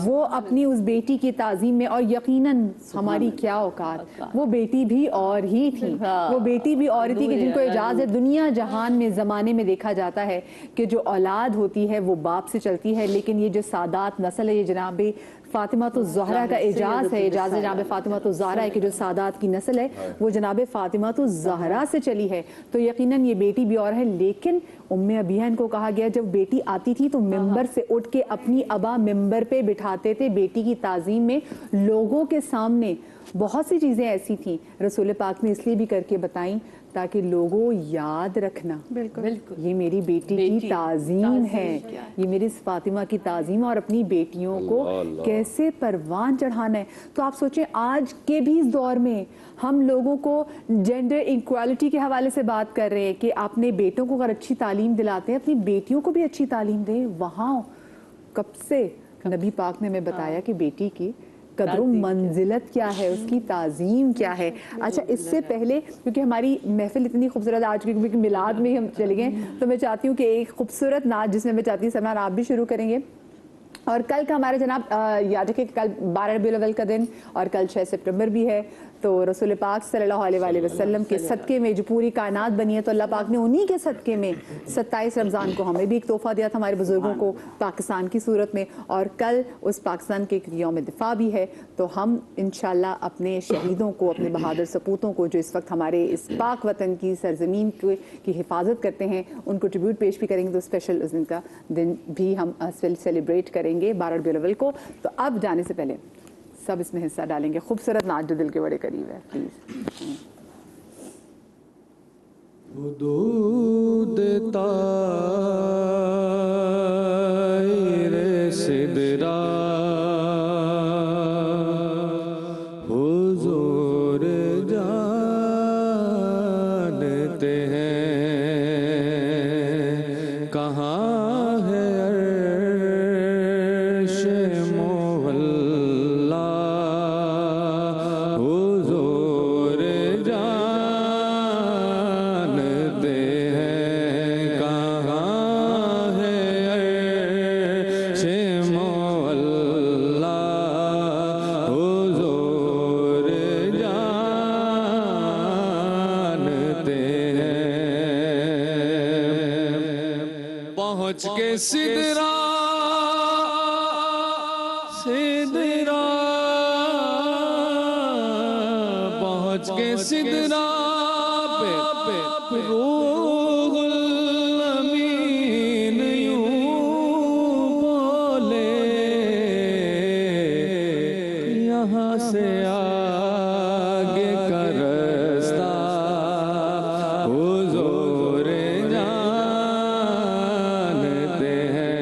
S1: वो अपनी उस बेटी की ताज़ीम में, और यकीनन हमारी क्या औकात, वो बेटी भी और ही थी, वो बेटी भी और ही थी कि जिनको इजाज़त है। दुनिया जहान में ज़माने में देखा जाता है कि जो औलाद होती है वो बाप से चलती है, लेकिन ये जो सादात नस्ल है, ये जनाब फातिमा तो ज़हरा का एजाज़ है, एजाज़ है जनाब फातिमा तो ज़हरा है कि जो सादात की नस्ल है वो जनाब फातिमा तो ज़हरा से चली है, तो यकीनन ये बेटी भी और है। लेकिन उम्मे अबिया इनको कहा गया जब बेटी आती थी तो मिंबर से उठ के अपनी अबा मिंबर पे बिठाते थे बेटी की ताज़ीम में। लोगों के सामने बहुत सी चीज़ें ऐसी थी रसूल पाक ने इसलिए भी करके बताई ताकि लोगों याद रखना,
S2: बिल्कुल
S1: ये मेरी बेटी की ताज़ीम है, ये मेरी फातिमा की ताज़ीम और अपनी बेटियों को कैसे परवान चढ़ाना है। तो आप सोचें आज के भी इस दौर में हम लोगों को जेंडर इक्वालिटी के हवाले से बात कर रहे हैं कि अपने बेटों को अगर अच्छी तालीम दिलाते हैं अपनी बेटियों को भी अच्छी तालीम दें। वहाँ कब से नबी पाक ने हमें बताया कि बेटी की कदर मंजिलत क्या है, उसकी ताज़ीम क्या है। अच्छा, इससे पहले क्योंकि हमारी महफिल इतनी खूबसूरत आज क्योंकि मिलाद में ही हम चले गए, तो मैं चाहती हूँ कि एक खूबसूरत नाच जिसमें मैं चाहती हूँ सलमान आप भी शुरू करेंगे। और कल का हमारे जनाब याद रखिए कल 12 रबीउल अव्वल का दिन और कल 6 सितंबर भी है, तो रसूल पाक सल्लल्लाहु अलैहि वसल्लम के सदक़े में जो पूरी कायनात बनी है तो अल्लाह पाक ने उन्हीं के सदक़े में 27 रमज़ान को हमें भी एक तोहफ़ा दिया था हमारे बुज़ुर्गों को पाकिस्तान की सूरत में, और कल उस पाकिस्तान के यौम दिफा भी है। तो हम इंशाल्लाह अपने शहीदों को, अपने बहादुर सपूतों को जो इस वक्त हमारे इस पाक वतन की सरजमीन की हिफाजत करते हैं उनको ट्रिब्यूट पेश भी करेंगे। तो स्पेशल उस दिन का दिन भी हम सेलिब्रेट करेंगे 12 रबीउल अव्वल को। तो अब जाने से पहले सब इसमें हिस्सा डालेंगे। खूबसूरत नाच जो दिल के बड़े करीब है, प्लीज।
S6: सिदरा हुजूर जानते हैं कहाँ है अर्श मोहल्ला, हुजूर जानते हैं कहाँ है अर्श मोहल्ला, हुजूर जानते हैं। पहुँच के सिदरा सिदरा पहुँच के सिदरा पे रूहुल अमीन यूं बोले, यहाँ से आगे का रास्ता हुजूर जानते हैं।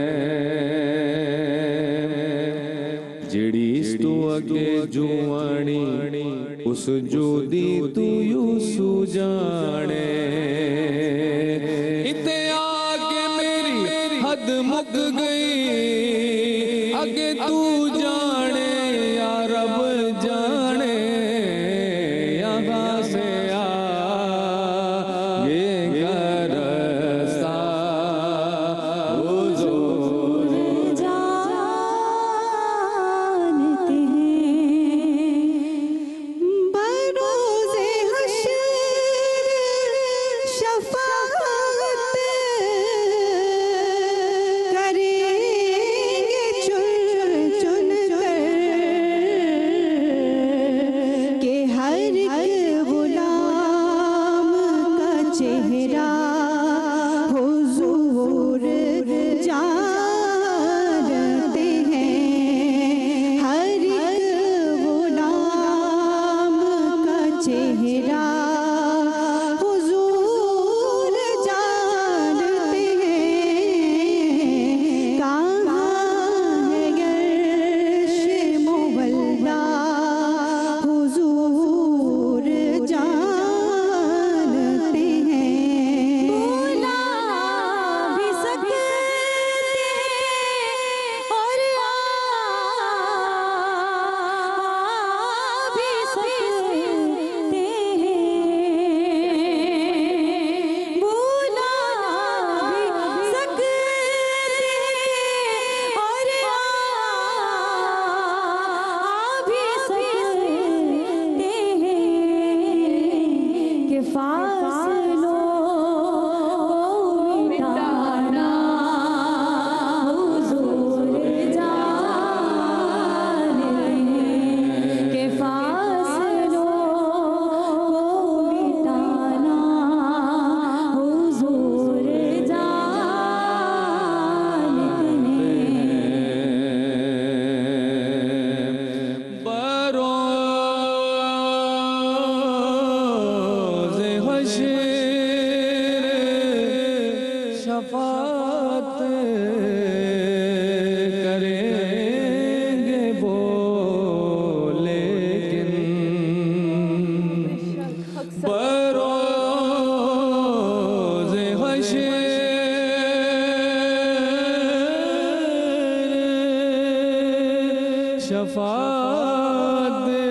S6: जिड़ीस तू अगे जुआनी उस जोदी तू यूसु जाने, इते आगे मेरी हद मुक गई, आगे तू जाने या रब जाने, यहाँ से आगे का रास्ता हुजूर
S8: जानते हैं। बरोज़े हश्र शफ़ाअत करेंगे चुन चुन कर
S9: शफाअत दे